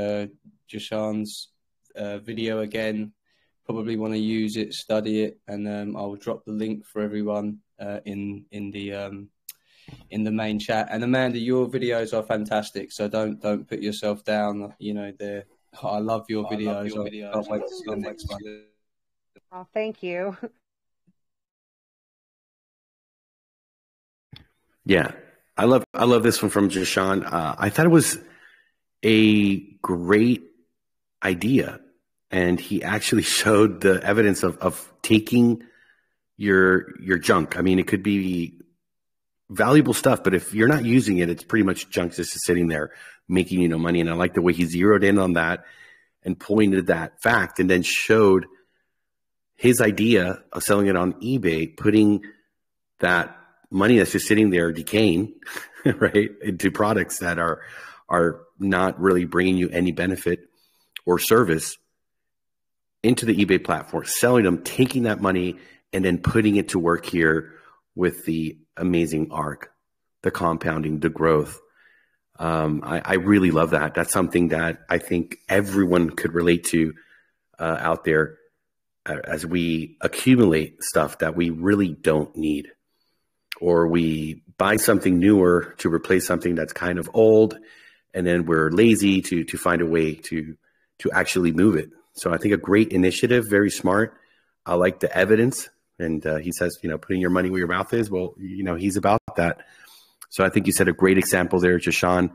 Jashan's video again. Probably want to use it, study it, and I'll drop the link for everyone in the main chat. And Amanda, your videos are fantastic, so don't put yourself down. I love your videos. I can't wait to see the next one. Oh, thank you. Yeah, I love this one from Jashan. I thought it was a great idea, and he actually showed the evidence of taking your junk. I mean, it could be valuable stuff, but if you're not using it, it's pretty much junk just sitting there making you no money. And I like the way he zeroed in on that and pointed that fact, and then showed his idea of selling it on eBay, putting that money that's just sitting there decaying, right, into products that are not really bringing you any benefit or service into the eBay platform, selling them, taking that money, and then putting it to work here with the amazing ARK, the compounding, the growth. I really love that. That's something that I think everyone could relate to out there as we accumulate stuff that we really don't need, or we buy something newer to replace something that's kind of old, and then we're lazy to find a way to actually move it. So I think a great initiative, very smart. I like the evidence. And he says, putting your money where your mouth is. Well, he's about that. So I think you set a great example there, Jashan.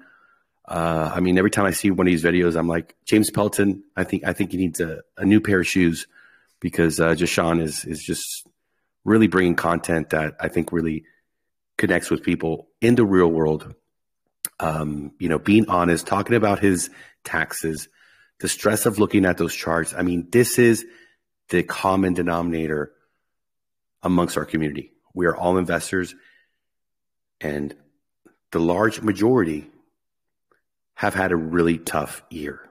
Every time I see one of these videos, I'm like, James Pelton, I think he needs a new pair of shoes, because Jashan is just really bringing content that I think really connects with people in the real world. Being honest, talking about his taxes, the stress of looking at those charts. I mean, this is the common denominator amongst our community. We are all investors, and the large majority have had a really tough year.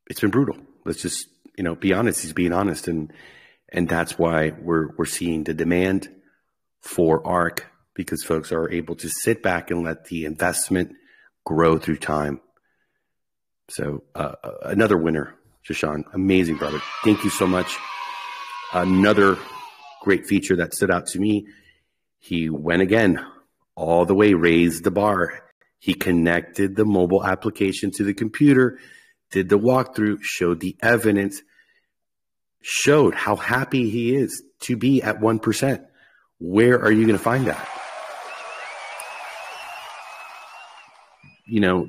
It's been brutal. Let's just, be honest. He's being honest. And that's why we're seeing the demand for ARK, because folks are able to sit back and let the investment grow through time. So another winner, Jashan. Amazing, brother. Thank you so much. Another great feature that stood out to me, he went again all the way, raised the bar. He connected the mobile application to the computer, did the walkthrough, showed the evidence, showed how happy he is to be at 1%. Where are you going to find that?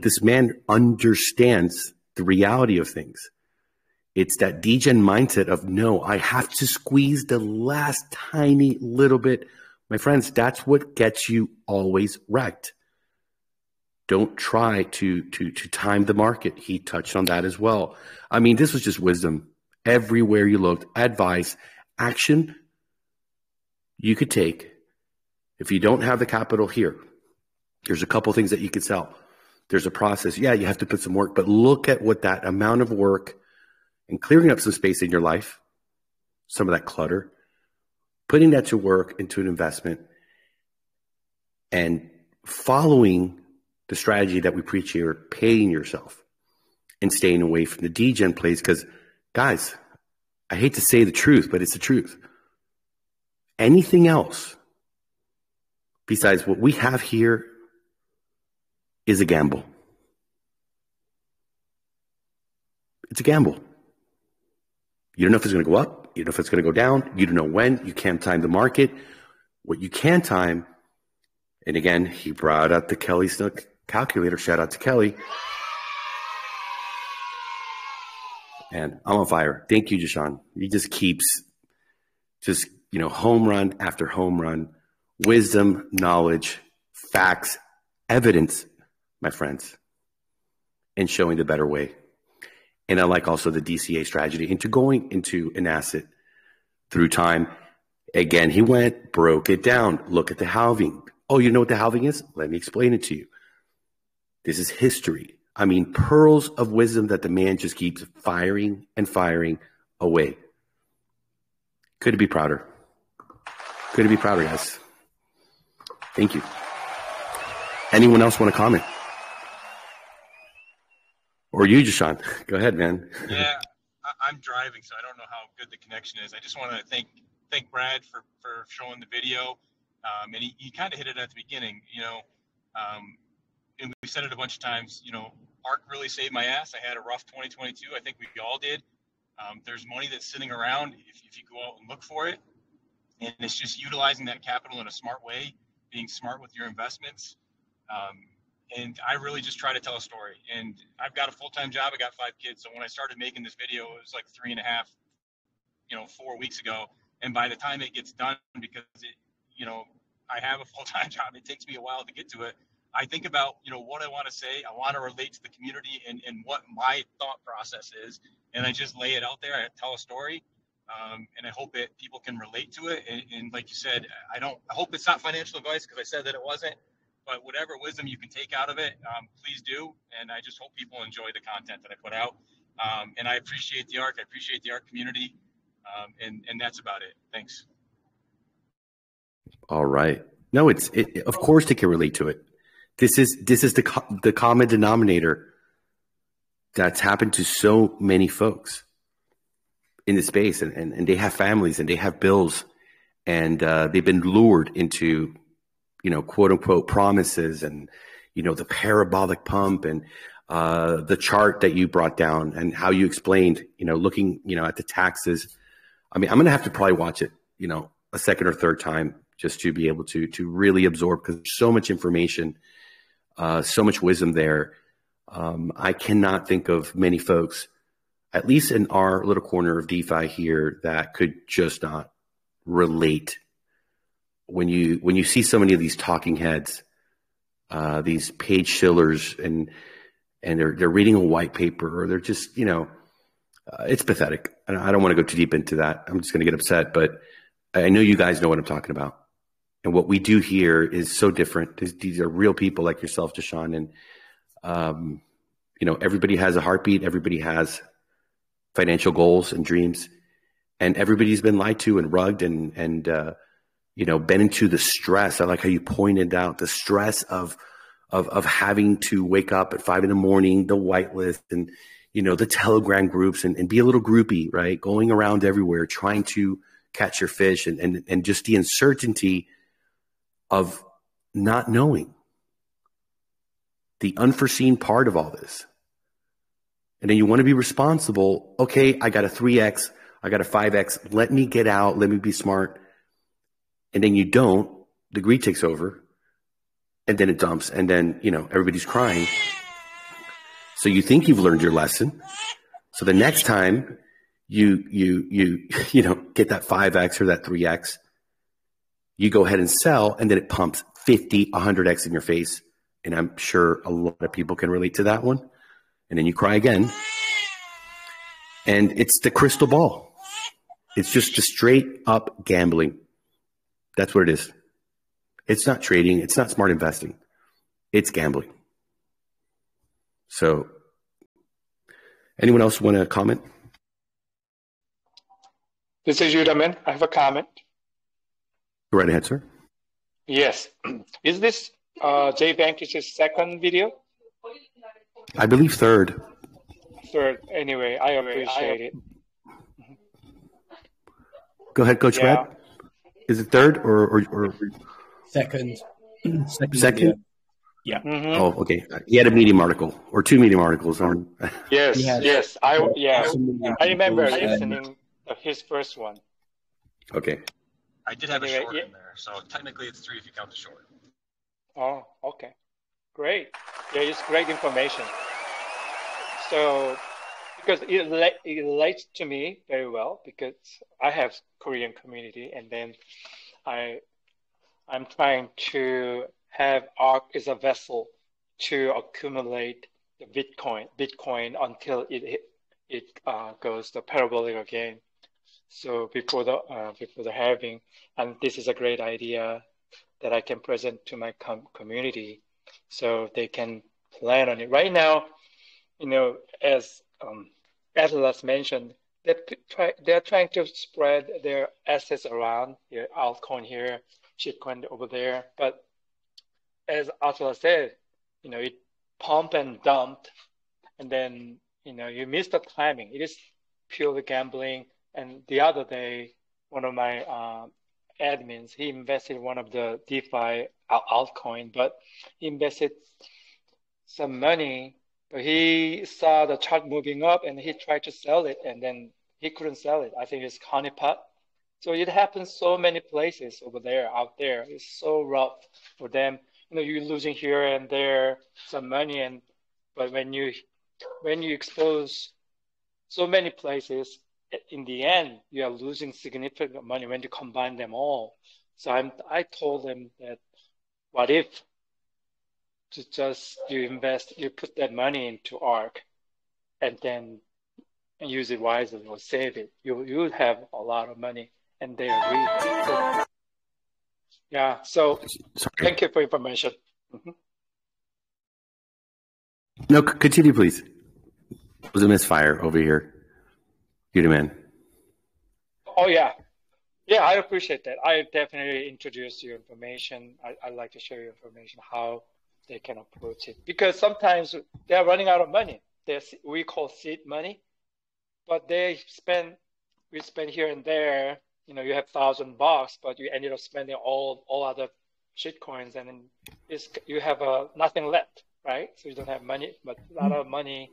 This man understands the reality of things. It's that degen mindset of, no, I have to squeeze the last tiny little bit. My friends, that's what gets you always wrecked. Don't try to time the market. He touched on that as well. This was just wisdom. Everywhere you looked, advice, action you could take. If you don't have the capital here, there's a couple things that you could sell. There's a process. Yeah, you have to put some work, but look at what that amount of work and clearing up some space in your life, some of that clutter, putting that to work into an investment, and following the strategy that we preach here, paying yourself and staying away from the degen plays. Because, guys, I hate to say the truth, but it's the truth. Anything else besides what we have here is a gamble. It's a gamble. You don't know if it's going to go up. You know if it's going to go down. You don't know when. You can't time the market. What you can time, and again, he brought out the Kelly Snook calculator. Shout out to Kelly. And I'm on fire. Thank you, Jashawn. He just keeps home run after home run. Wisdom, knowledge, facts, evidence, my friends, and showing the better way. And I like also the DCA strategy into going into an asset through time. Again, he broke it down. Look at the halving. Oh, you know what the halving is? Let me explain it to you. This is history. I mean, pearls of wisdom that the man just keeps firing and firing away. Couldn't be prouder. Couldn't be prouder, guys. Thank you. Anyone else want to comment? Or you, Jashawn? Go ahead, man. Yeah, I'm driving, so I don't know how good the connection is. I just want to thank Brad for showing the video. And he kind of hit it at the beginning, and we said it a bunch of times, ARK really saved my ass. I had a rough 2022. I think we all did. There's money that's sitting around if you go out and look for it. And it's just utilizing that capital in a smart way, being smart with your investments. And I really just try to tell a story. And I've got a full-time job. I got 5 kids. So when I started making this video, it was like 3.5, 4 weeks ago. And by the time it gets done, because I have a full-time job, it takes me a while to get to it. I think about, what I want to say. I want to relate to the community and what my thought process is. And I just lay it out there. I tell a story. And I hope people can relate to it. And like you said, I hope it's not financial advice because I said that it wasn't. But whatever wisdom you can take out of it, please do. And I just hope people enjoy the content that I put out. And I appreciate the ARK. I appreciate the ARK community. And that's about it. Thanks. All right. No, of course they can relate to it. This is the common denominator that's happened to so many folks in the space, and they have families and they have bills, and they've been lured into, quote unquote promises, and the parabolic pump, and the chart that you brought down, and how you explained, looking, at the taxes. I mean, I'm gonna have to probably watch it, a second or third time just to be able to really absorb, because there's so much information, so much wisdom there. I cannot think of many folks, at least in our little corner of DeFi here, that could just not relate. When you see so many of these talking heads, these page shillers, and they're reading a white paper, or they're just, it's pathetic. I don't want to go too deep into that. I'm just going to get upset, but I know you guys know what I'm talking about. And what we do here is so different. These are real people like yourself, Jashawn, and everybody has a heartbeat. Everybody has financial goals and dreams, and everybody's been lied to and rugged and been into the stress. I like how you pointed out the stress of having to wake up at 5 a.m, the whitelist, and the Telegram groups, and be a little groupie, right? Going around everywhere trying to catch your fish, and just the uncertainty of not knowing, the unforeseen part of all this. And then you want to be responsible. Okay, I got a 3X, I got a 5X. Let me get out. Let me be smart. And then you don't. The greed takes over. And then it dumps. And then, everybody's crying. So you think you've learned your lesson. So the next time you get that 5X or that 3X, you go ahead and sell, and then it pumps 50, 100X in your face. And I'm sure a lot of people can relate to that one. And then you cry again. And it's the crystal ball. It's just a straight up gambling. That's what it is. It's not trading. It's not smart investing. It's gambling. So, anyone else want to comment? This is Yudaman. I have a comment. Go right ahead, sir. Yes. Is this Jay Bankish's second video? I believe third. Third. Anyway, I appreciate it. Go ahead, Coach Brad. Is it third or second? Second? Yeah. Mm-hmm. Oh, okay. He had a Medium article or 2 Medium articles on. Yes. I remember listening his first one. Okay. I did have a short yeah. in there, so technically it's 3 if you count the short. Oh, okay. Great. Yeah, it's great information. So, because it relates to me very well, because I have Korean community, and then I'm trying to have ARK as a vessel to accumulate the Bitcoin until it goes the parabolic again. So before the halving, and this is a great idea that I can present to my community, so they can plan on it. Right now, as Atlas mentioned, they're trying to spread their assets around, altcoin here, shitcoin over there. But as Atlas said, it pump and dumped, and then you miss the timing. It is purely gambling. And the other day, one of my admins, he invested in one of the DeFi altcoin, but he invested some money, but he saw the chart moving up and he tried to sell it, and then he couldn't sell it. I think it's honeypot. So it happens so many places out there. It's so rough for them. You're losing here and there some money, but when you expose so many places, in the end, you are losing significant money when you combine them all. So I told them that, what if you put that money into ARK and then use it wisely or save it. You'll have a lot of money, and they agree. So, yeah. So thank you for information. Mm-hmm. No, continue, please. It was a misfire over here. You're the man. Oh, yeah. Yeah, I appreciate that. I definitely introduce your information. I like to share your information, how they can approach it. Because sometimes they're running out of money. We call seed money. But we spend here and there, you have $1,000, but you ended up spending all other shit coins, and then you have nothing left, right? So you don't have money, but a lot of money.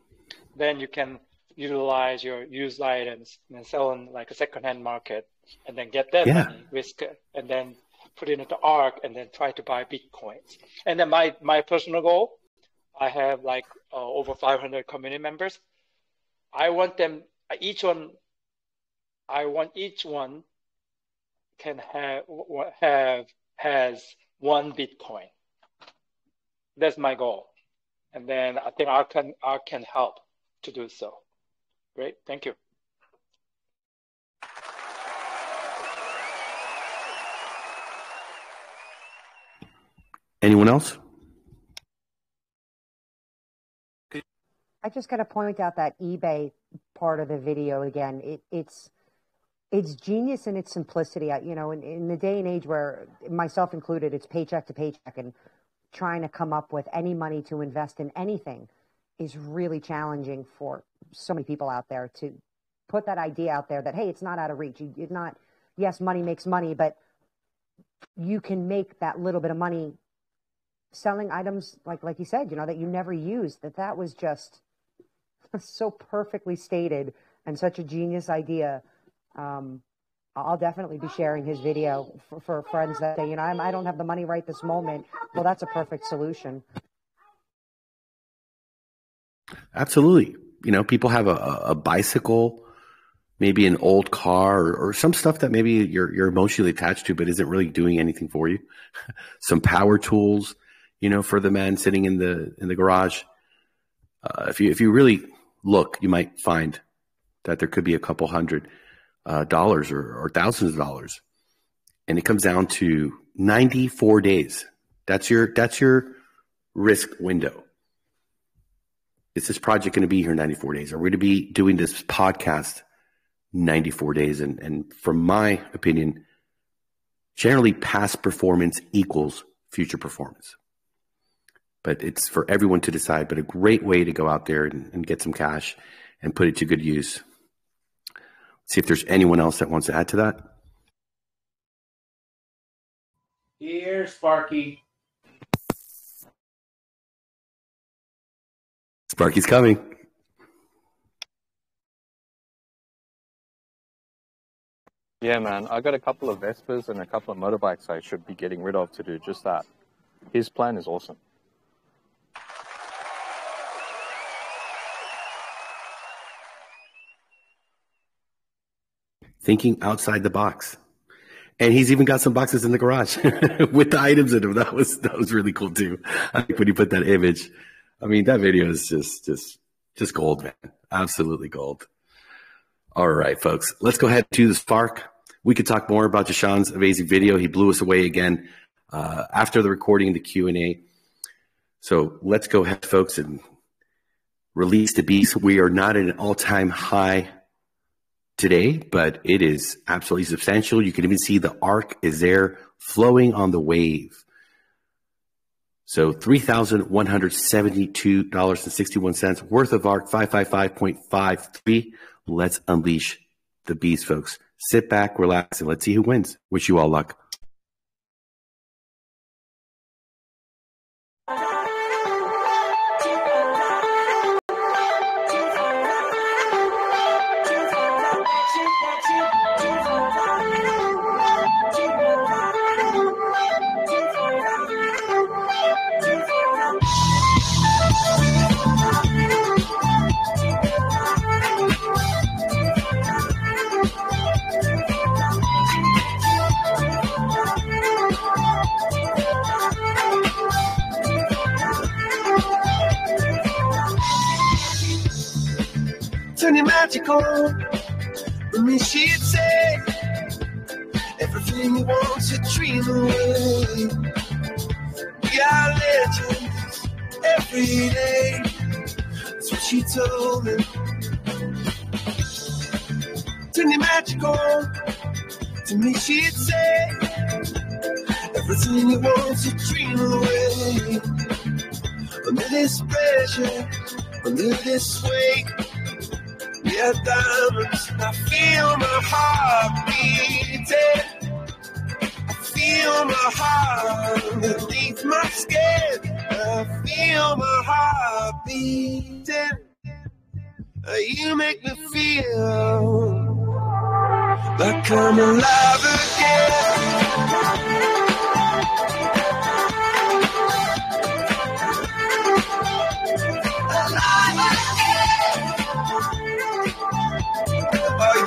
Then you can utilize your used items and sell in like a secondhand market, and then get that money, risk it, and then put it into ARK, and then try to buy Bitcoins. And then my personal goal, I have like over 500 community members. I want each one can has one Bitcoin. That's my goal, and then I think ARK can help to do so. Great, thank you. Anyone else? I just got to point out that eBay part of the video again. It's genius in its simplicity. In the day and age where, myself included, it's paycheck to paycheck, and trying to come up with any money to invest in anything is really challenging for so many people out there. To put that idea out there that, hey, it's not out of reach. It's not, yes, money makes money, but you can make that little bit of money selling items like you said, that you never used. That was just so perfectly stated and such a genius idea. I'll definitely be sharing his video for friends that say, I don't have the money right this moment. Well, that's a perfect solution. Absolutely. People have a bicycle, maybe an old car, or some stuff that maybe you're emotionally attached to, but isn't really doing anything for you. Some power tools, for the man sitting in the garage. If you really look, you might find that there could be a couple $100 or thousands of dollars, and it comes down to 94 days. That's your risk window. Is this project going to be here 94 days? Are we going to be doing this podcast 94 days? And from my opinion, generally past performance equals future performance. But it's for everyone to decide, but a great way to go out there and get some cash and put it to good use. See if there's anyone else that wants to add to that. Here, Sparky. Sparky's coming. Yeah, man. I got a couple of Vespas and a couple of motorbikes I should be getting rid of to do just that. His plan is awesome. Thinking outside the box. And he's even got some boxes in the garage with the items in them. That was really cool too. I think when you put that image, I mean, that video is just gold, man. Absolutely gold. All right, folks, let's go ahead to the Spark. We could talk more about Jashawn's amazing video. He blew us away again after the recording, the Q&A. So let's go ahead, folks, and release the beast. We are not at an all-time high today, but it is absolutely substantial. You can even see the ARK is there flowing on the wave. So $3,172.61 worth of ARK, 555.53. Let's unleash the beast, folks. Sit back, relax, and let's see who wins. Wish you all luck. Turn your magic on. With me, she'd say everything you want to dream away. We are legends every day. That's what she told me. Turn your magic on. To me, she'd say everything you want to dream away. Under this pressure, under this weight. We are diamonds. I feel my heart beating. I feel my heart underneath my skin. I feel my heart beating. You make me feel like I'm alive again.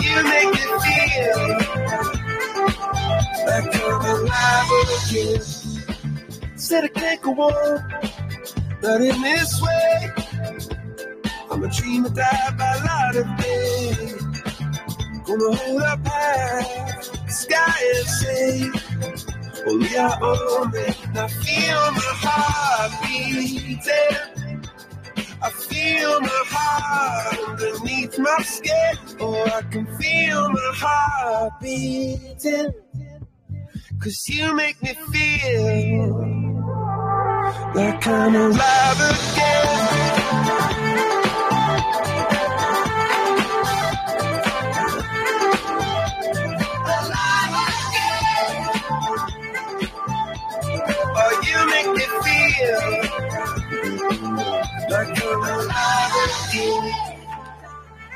You make me feel like I'm alive again. Said I can't go on, not in this way. I'm a dreamer, die by light of day. Gonna hold up high, the sky and say, only I own it. I feel my heart beating. I feel my heart underneath my skin. Oh, I can feel my heart beating. 'Cause you make me feel like I'm alive again. Alive again. Oh, you make me feel like I'm alive again.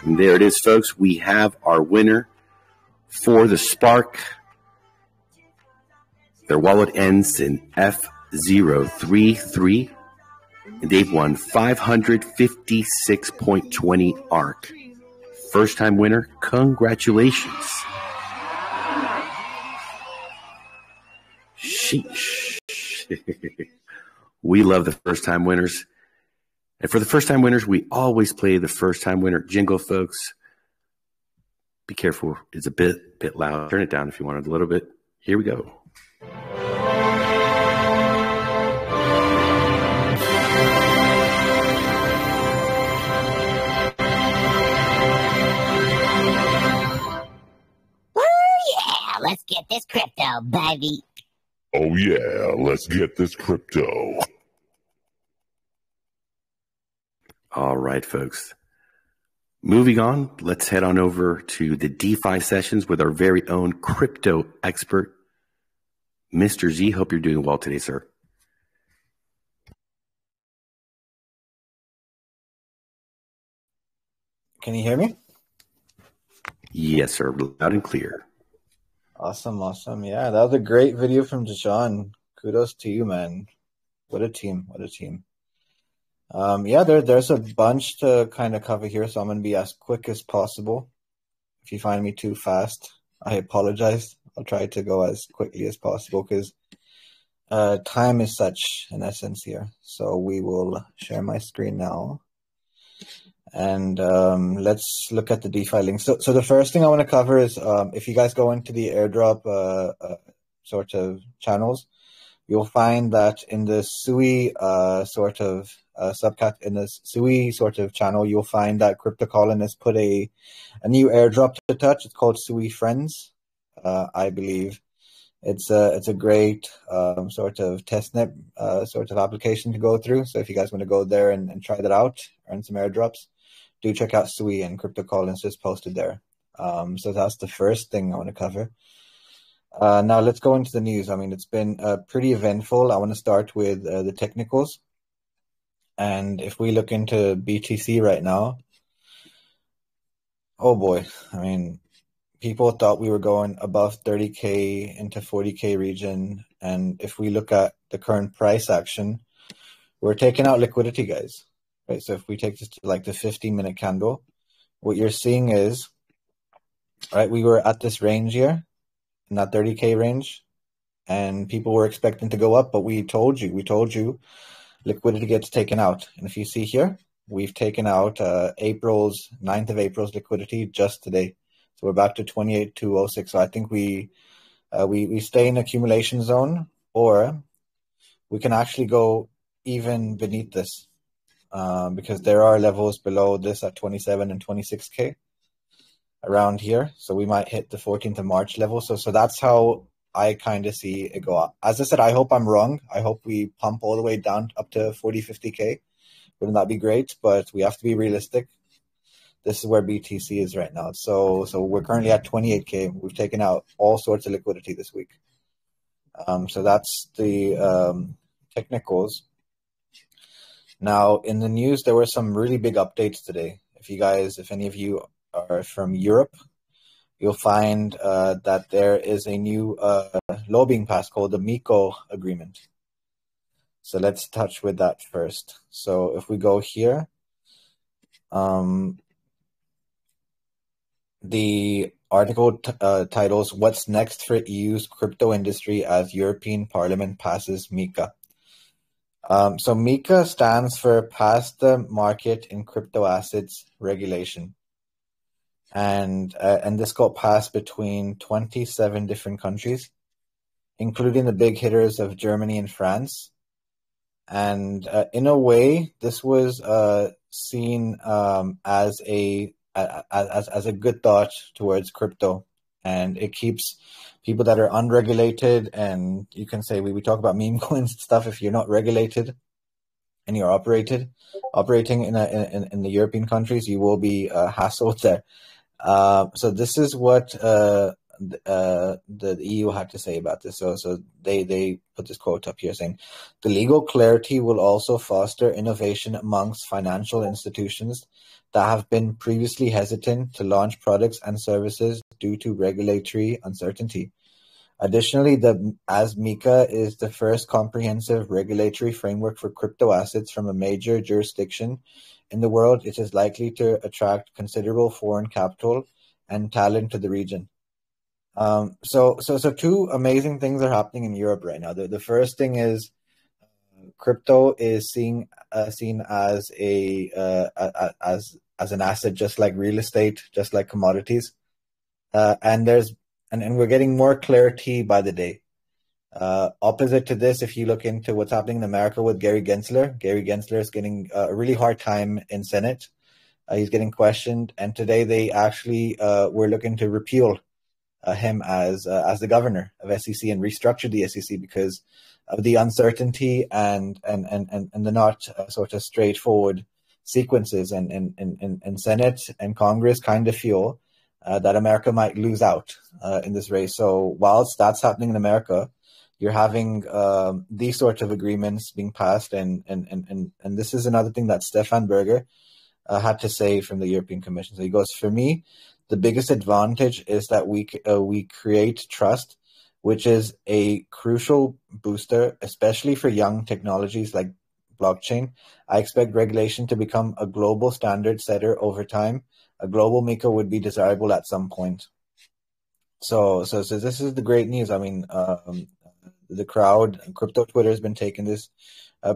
And there it is, folks. We have our winner for the Spark. Their wallet ends in F033, and they've won 556.20 ARK. First time winner, congratulations. Sheesh. We love the first time winners. And for the first time winners, we always play the first time winner jingle, folks. Be careful. It's a bit loud. Turn it down if you want it a little bit. Here we go. Let's get this crypto, baby. Oh, yeah, let's get this crypto. All right, folks. Moving on, let's head on over to the DeFi sessions with our very own crypto expert, Mr. Z. Hope you're doing well today, sir. Can you hear me? Yes, sir. Loud and clear. Awesome. Yeah, that was a great video from Dijon. Kudos to you, man. What a team. Yeah, there's a bunch to kind of cover here, so I'm going to be as quick as possible. If you find me too fast, I apologize. I'll try to go as quickly as possible because time is such an essence here. So we will share my screen now. And let's look at the DeFi links. So the first thing I want to cover is if you guys go into the airdrop sort of channels, you'll find that in the Sui sort of subcat, in the Sui sort of channel, you'll find that Crypto Colin has put a new airdrop to touch. It's called Sui Friends, I believe. It's a great sort of testnet sort of application to go through. So if you guys want to go there and try that out, earn some airdrops, do check out Sui, and Crypto Colin's just posted there. So that's the first thing I want to cover. Now let's go into the news. I mean, it's been pretty eventful. I want to start with the technicals. And if we look into BTC right now, oh boy, I mean, people thought we were going above 30K into 40K region. And if we look at the current price action, we're taking out liquidity, guys. Right, so if we take this to like the 15-minute candle, what you're seeing is, right, we were at this range here, in that 30K range, and people were expecting to go up, but we told you, liquidity gets taken out. And if you see here, we've taken out 9th of April's liquidity just today. So we're back to 28,206. So I think we stay in accumulation zone, or we can actually go even beneath this. Because there are levels below this at 27 and 26K around here. So we might hit the 14th of March level. So that's how I kind of see it go up. As I said, I hope I'm wrong. I hope we pump all the way down up to 40, 50K. Wouldn't that be great? But we have to be realistic. This is where BTC is right now. So we're currently at 28K. We've taken out all sorts of liquidity this week. So that's the technicals. Now, in the news, there were some really big updates today. If any of you are from Europe, you'll find that there is a new law being passed called the MiCA agreement. So let's touch with that first. So if we go here, the article titles, "What's Next for EU's Crypto Industry as European Parliament Passes MiCA." So MiCA stands for Pass the Market in Crypto Assets Regulation. And this got passed between 27 different countries, including the big hitters of Germany and France. And in a way, this was seen as a good thought towards crypto. And it keeps people that are unregulated, and you can say we talk about meme coins and stuff. If you're not regulated and you're operating in the European countries, you will be hassled there. So this is what the EU had to say about this. So they put this quote up here saying, "The legal clarity will also foster innovation amongst financial institutions that have been previously hesitant to launch products and services due to regulatory uncertainty. Additionally, as MiCA is the first comprehensive regulatory framework for crypto assets from a major jurisdiction in the world, it is likely to attract considerable foreign capital and talent to the region." So two amazing things are happening in Europe right now. The first thing is crypto is seen as an asset, just like real estate, just like commodities, and we're getting more clarity by the day. Opposite to this, if you look into what's happening in America with Gary Gensler is getting a really hard time in Senate. He's getting questioned, and today they actually were looking to repeal him as the governor of SEC and restructure the SEC because of the uncertainty and the not sort of straightforward sequences. And Senate and Congress kind of feel that America might lose out in this race. So whilst that's happening in America, you're having these sorts of agreements being passed, and this is another thing that Stefan Berger had to say from the European Commission. So he goes, "For me, the biggest advantage is that we create trust, which is a crucial booster, especially for young technologies like blockchain. I expect regulation to become a global standard setter over time. A global MiCA would be desirable at some point. So this is the great news. I mean, the crowd, crypto Twitter has been taking this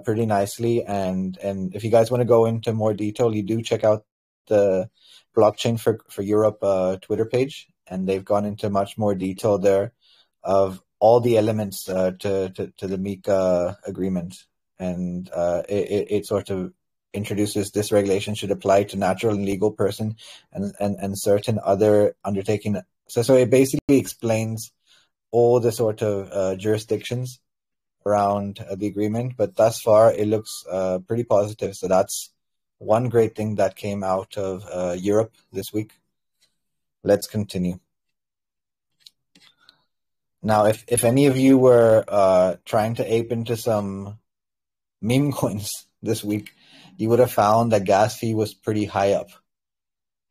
pretty nicely, and if you guys want to go into more detail, you do check out the Blockchain for Europe Twitter page, and they've gone into much more detail there of all the elements to the MiCA agreement, and it sort of introduces this regulation should apply to natural and legal person and certain other undertaking. So it basically explains all the sort of jurisdictions around the agreement, but thus far it looks pretty positive. So that's one great thing that came out of Europe this week. Let's continue. Now, if any of you were trying to ape into some meme coins this week, you would have found that gas fee was pretty high up.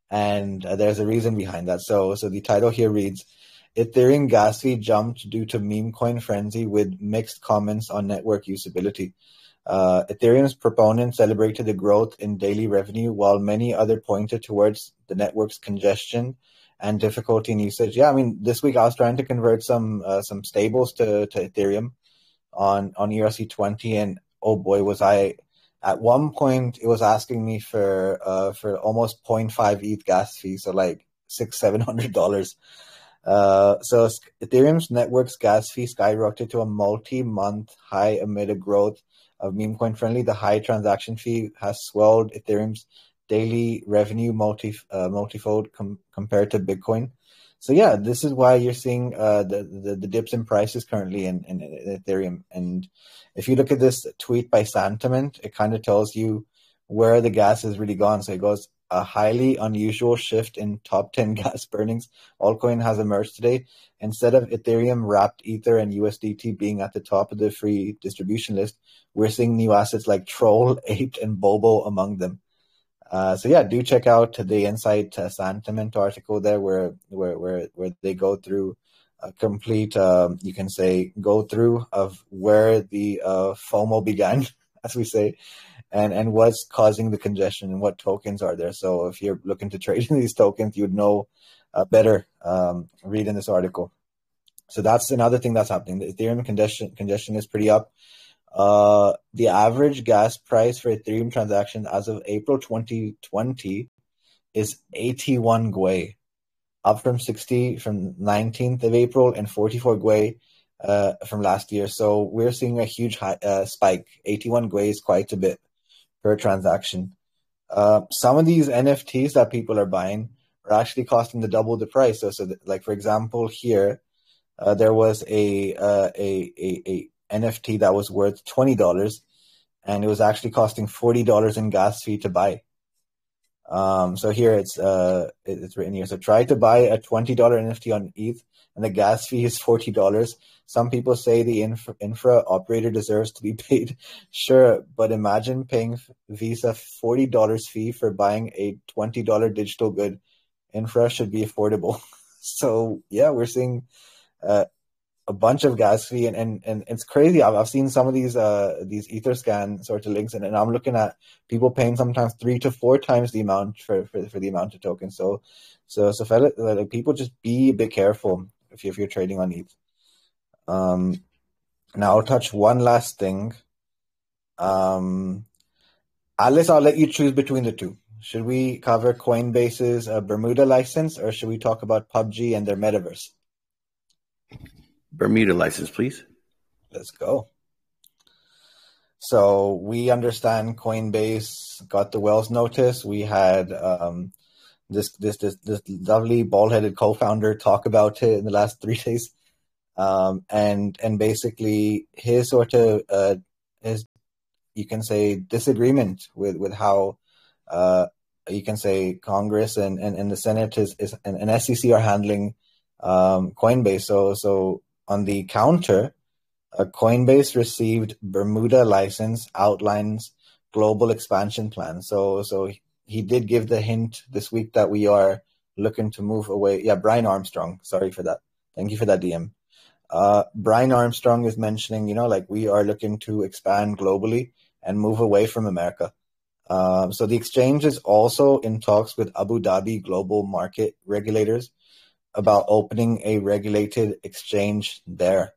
And there's a reason behind that. So the title here reads, Ethereum gas fee jumped due to meme coin frenzy with mixed comments on network usability. Ethereum's proponents celebrated the growth in daily revenue, while many other pointed towards the network's congestion and difficulty in usage. Yeah, I mean, this week I was trying to convert some stables to Ethereum on ERC20, and oh boy, was I at one point it was asking me for almost 0.5 ETH gas fee, so like $600-700. So Ethereum's network's gas fee skyrocketed to a multi-month high amid a growth of meme coin friendly. The high transaction fee has swelled Ethereum's daily revenue multifold compared to Bitcoin. So yeah, this is why you're seeing the dips in prices currently in Ethereum. And if you look at this tweet by Santiment, it kind of tells you where the gas has really gone. So it goes, a highly unusual shift in top 10 gas burnings altcoin has emerged today. Instead of Ethereum, Wrapped Ether, and USDT being at the top of the free distribution list, we're seeing new assets like Troll, Ape, and Bobo among them. So yeah, do check out the Insight Santiment article there, where they go through a complete, you can say, go through of where the FOMO began, as we say, and what's causing the congestion and what tokens are there. So if you're looking to trade in these tokens, you'd know better reading this article. So that's another thing that's happening. The Ethereum congestion is pretty up. The average gas price for Ethereum transactions as of April 2020 is 81 Gwei, up from 60 from 19th of April and 44 Gwei from last year. So we're seeing a huge spike. 81 Gwei is quite a bit per transaction. Some of these NFTs that people are buying are actually costing double the price. So like for example, here there was a NFT that was worth $20, and it was actually costing $40 in gas fee to buy. So here it's written here. So try to buy a $20 NFT on ETH, and the gas fee is $40. Some people say the infra operator deserves to be paid. Sure, but imagine paying Visa $40 fee for buying a $20 digital good. Infra should be affordable. So yeah, we're seeing a bunch of gas fee, and it's crazy. I've seen some of these Etherscan sort of links, and I'm looking at people paying sometimes 3 to 4 times the amount for the amount of tokens. So fella, like, people just be a bit careful if you're trading on ETH. Now I'll touch one last thing. Alice, I'll let you choose between the two. Should we cover Coinbase's Bermuda license, or should we talk about PUBG and their metaverse? Bermuda license, please. Let's go. So we understand Coinbase got the Wells notice. We had this lovely bald-headed co-founder talk about it in the last 3 days, and basically his sort of his, you can say, disagreement with how you can say Congress and the Senate and SEC are handling Coinbase. So on the counter, Coinbase received Bermuda license, outlines global expansion plan. So he did give the hint this week that we are looking to move away. Yeah, Brian Armstrong. Sorry for that. Thank you for that DM. Brian Armstrong is mentioning, like we are looking to expand globally and move away from America. So the exchange is also in talks with Abu Dhabi global market regulators about opening a regulated exchange there.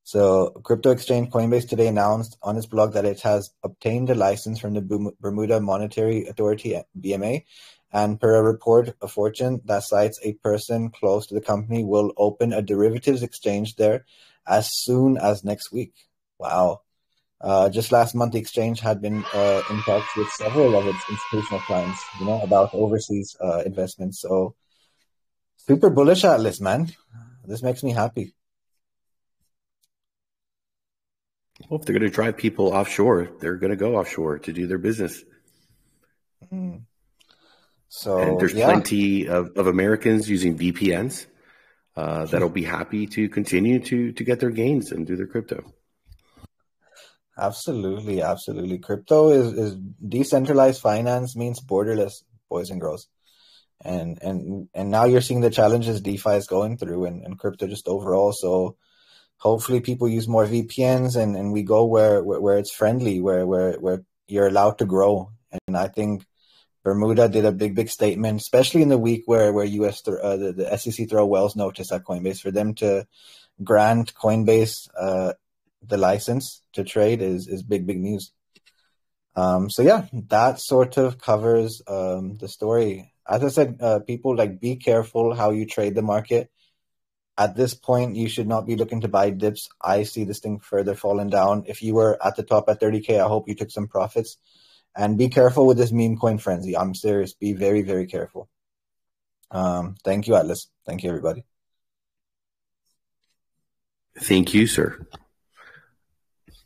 So crypto exchange Coinbase today announced on its blog that it has obtained a license from the Bermuda Monetary Authority, BMA, and per a report of Fortune that cites a person close to the company will open a derivatives exchange there as soon as next week. Wow. Just last month, the exchange had been in talks with several of its institutional clients, about overseas investments. So super bullish Atlas, man. This makes me happy. Well, if they're going to drive people offshore, they're going to go offshore to do their business. Mm. So and there's plenty of Americans using VPNs that'll be happy to continue to get their gains and do their crypto. Absolutely, absolutely. Crypto is decentralized finance means borderless, boys and girls. And now you're seeing the challenges DeFi is going through and crypto just overall. So hopefully people use more VPNs and we go where it's friendly, where you're allowed to grow. And I think Bermuda did a big statement, especially in the week where US the SEC throw Wells notice at Coinbase. For them to grant Coinbase the license to trade is big news. So yeah, that sort of covers the story. As I said, people be careful how you trade the market. At this point, you should not be looking to buy dips. I see this thing further falling down. If you were at the top at 30K, I hope you took some profits. And be careful with this meme coin frenzy. I'm serious. Be very, very careful. Thank you, Atlas. Thank you, everybody. Thank you, sir.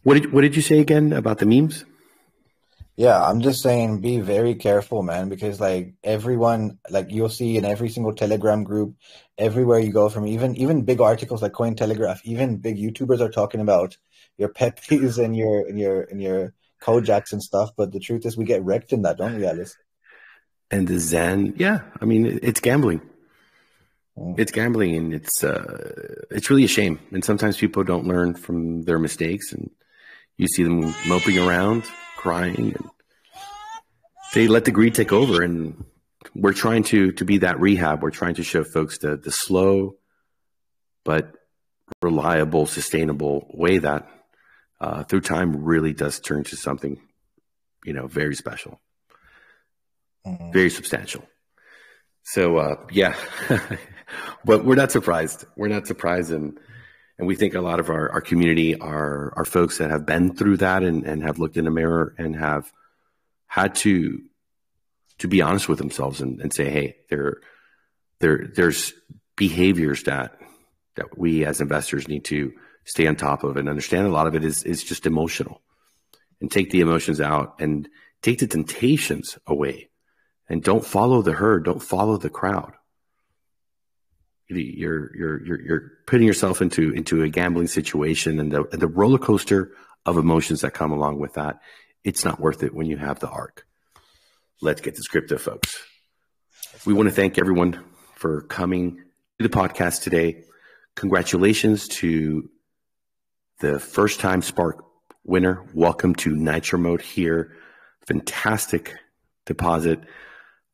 What did you say again about the memes? Yeah, I'm just saying be very careful, man, because everyone, you'll see in every single Telegram group, everywhere you go from even big articles like Cointelegraph, even big YouTubers are talking about your Pepis and your Kojaks and stuff, but the truth is we get wrecked in that, don't we, Alice? And the Zen, yeah. I mean, it's gambling. It's gambling, and it's really a shame. And sometimes people don't learn from their mistakes, and you see them moping around, crying, and they let the greed take over. And we're trying to be that rehab. We're trying to show folks the slow but reliable, sustainable way that through time really does turn to something, very special, very substantial. So, yeah, but we're not surprised. We're not surprised. And we think a lot of our community are folks that have been through that and have looked in a mirror and have had to be honest with themselves and say, hey, there's behaviors that we as investors need to stay on top of and understand. A lot of it is just emotional, and take the emotions out and take the temptations away, and don't follow the herd. Don't follow the crowd. You're putting yourself into a gambling situation, and the roller coaster of emotions that come along with that. It's not worth it when you have the ARK. Let's get this crypto, folks. We want to thank everyone for coming to the podcast today. Congratulations to the first time Spark winner. Welcome to Nitro Mode here. Fantastic deposit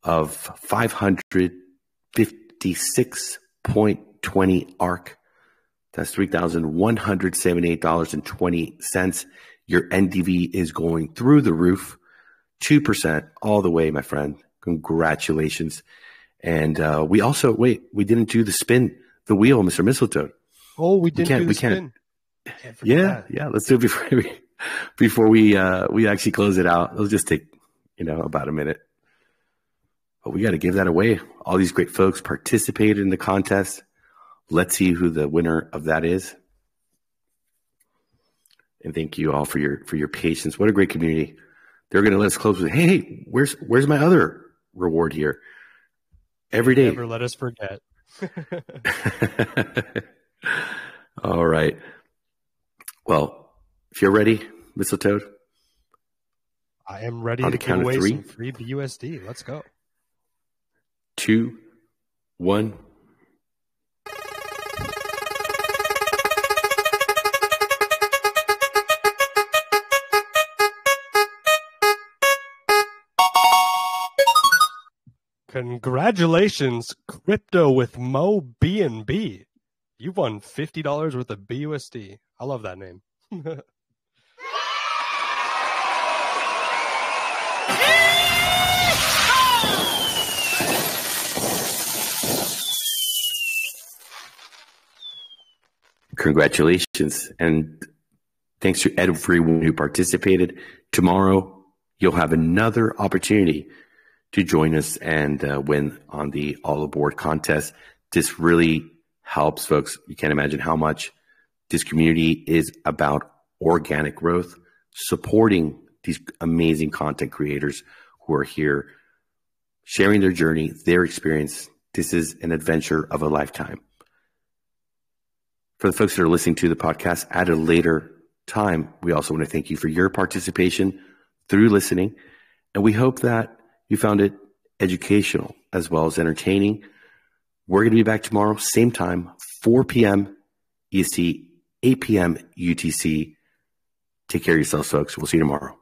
of 556.20 ARK. That's $3,178.20. Your NDV is going through the roof, 2% all the way, my friend. Congratulations. And we didn't do the spin, the wheel, Mr. Mistletoe. Oh, we didn't do the spin. Yeah. Let's do it before we actually close it out. It'll just take, about a minute. But we got to give that away. All these great folks participated in the contest. Let's see who the winner of that is. And thank you all for your patience. What a great community. They're going to let us close with, hey, where's my other reward here? Every day. Never let us forget. All right. Well, if you're ready, Mistletoe. I am ready to give away some free BUSD. Let's go. 2, 1. Congratulations, Crypto with Mo B&B. You won $50 worth of BUSD. I love that name. Congratulations. And thanks to everyone who participated. Tomorrow, you'll have another opportunity to join us and win on the All Aboard contest. This really helps, folks. You can't imagine how much this community is about organic growth, supporting these amazing content creators who are here, sharing their journey, their experience. This is an adventure of a lifetime. For the folks that are listening to the podcast at a later time, we also want to thank you for your participation through listening. And we hope that you found it educational as well as entertaining. We're going to be back tomorrow, same time, 4 p.m. EST, 8 p.m. UTC. Take care of yourselves, folks. We'll see you tomorrow.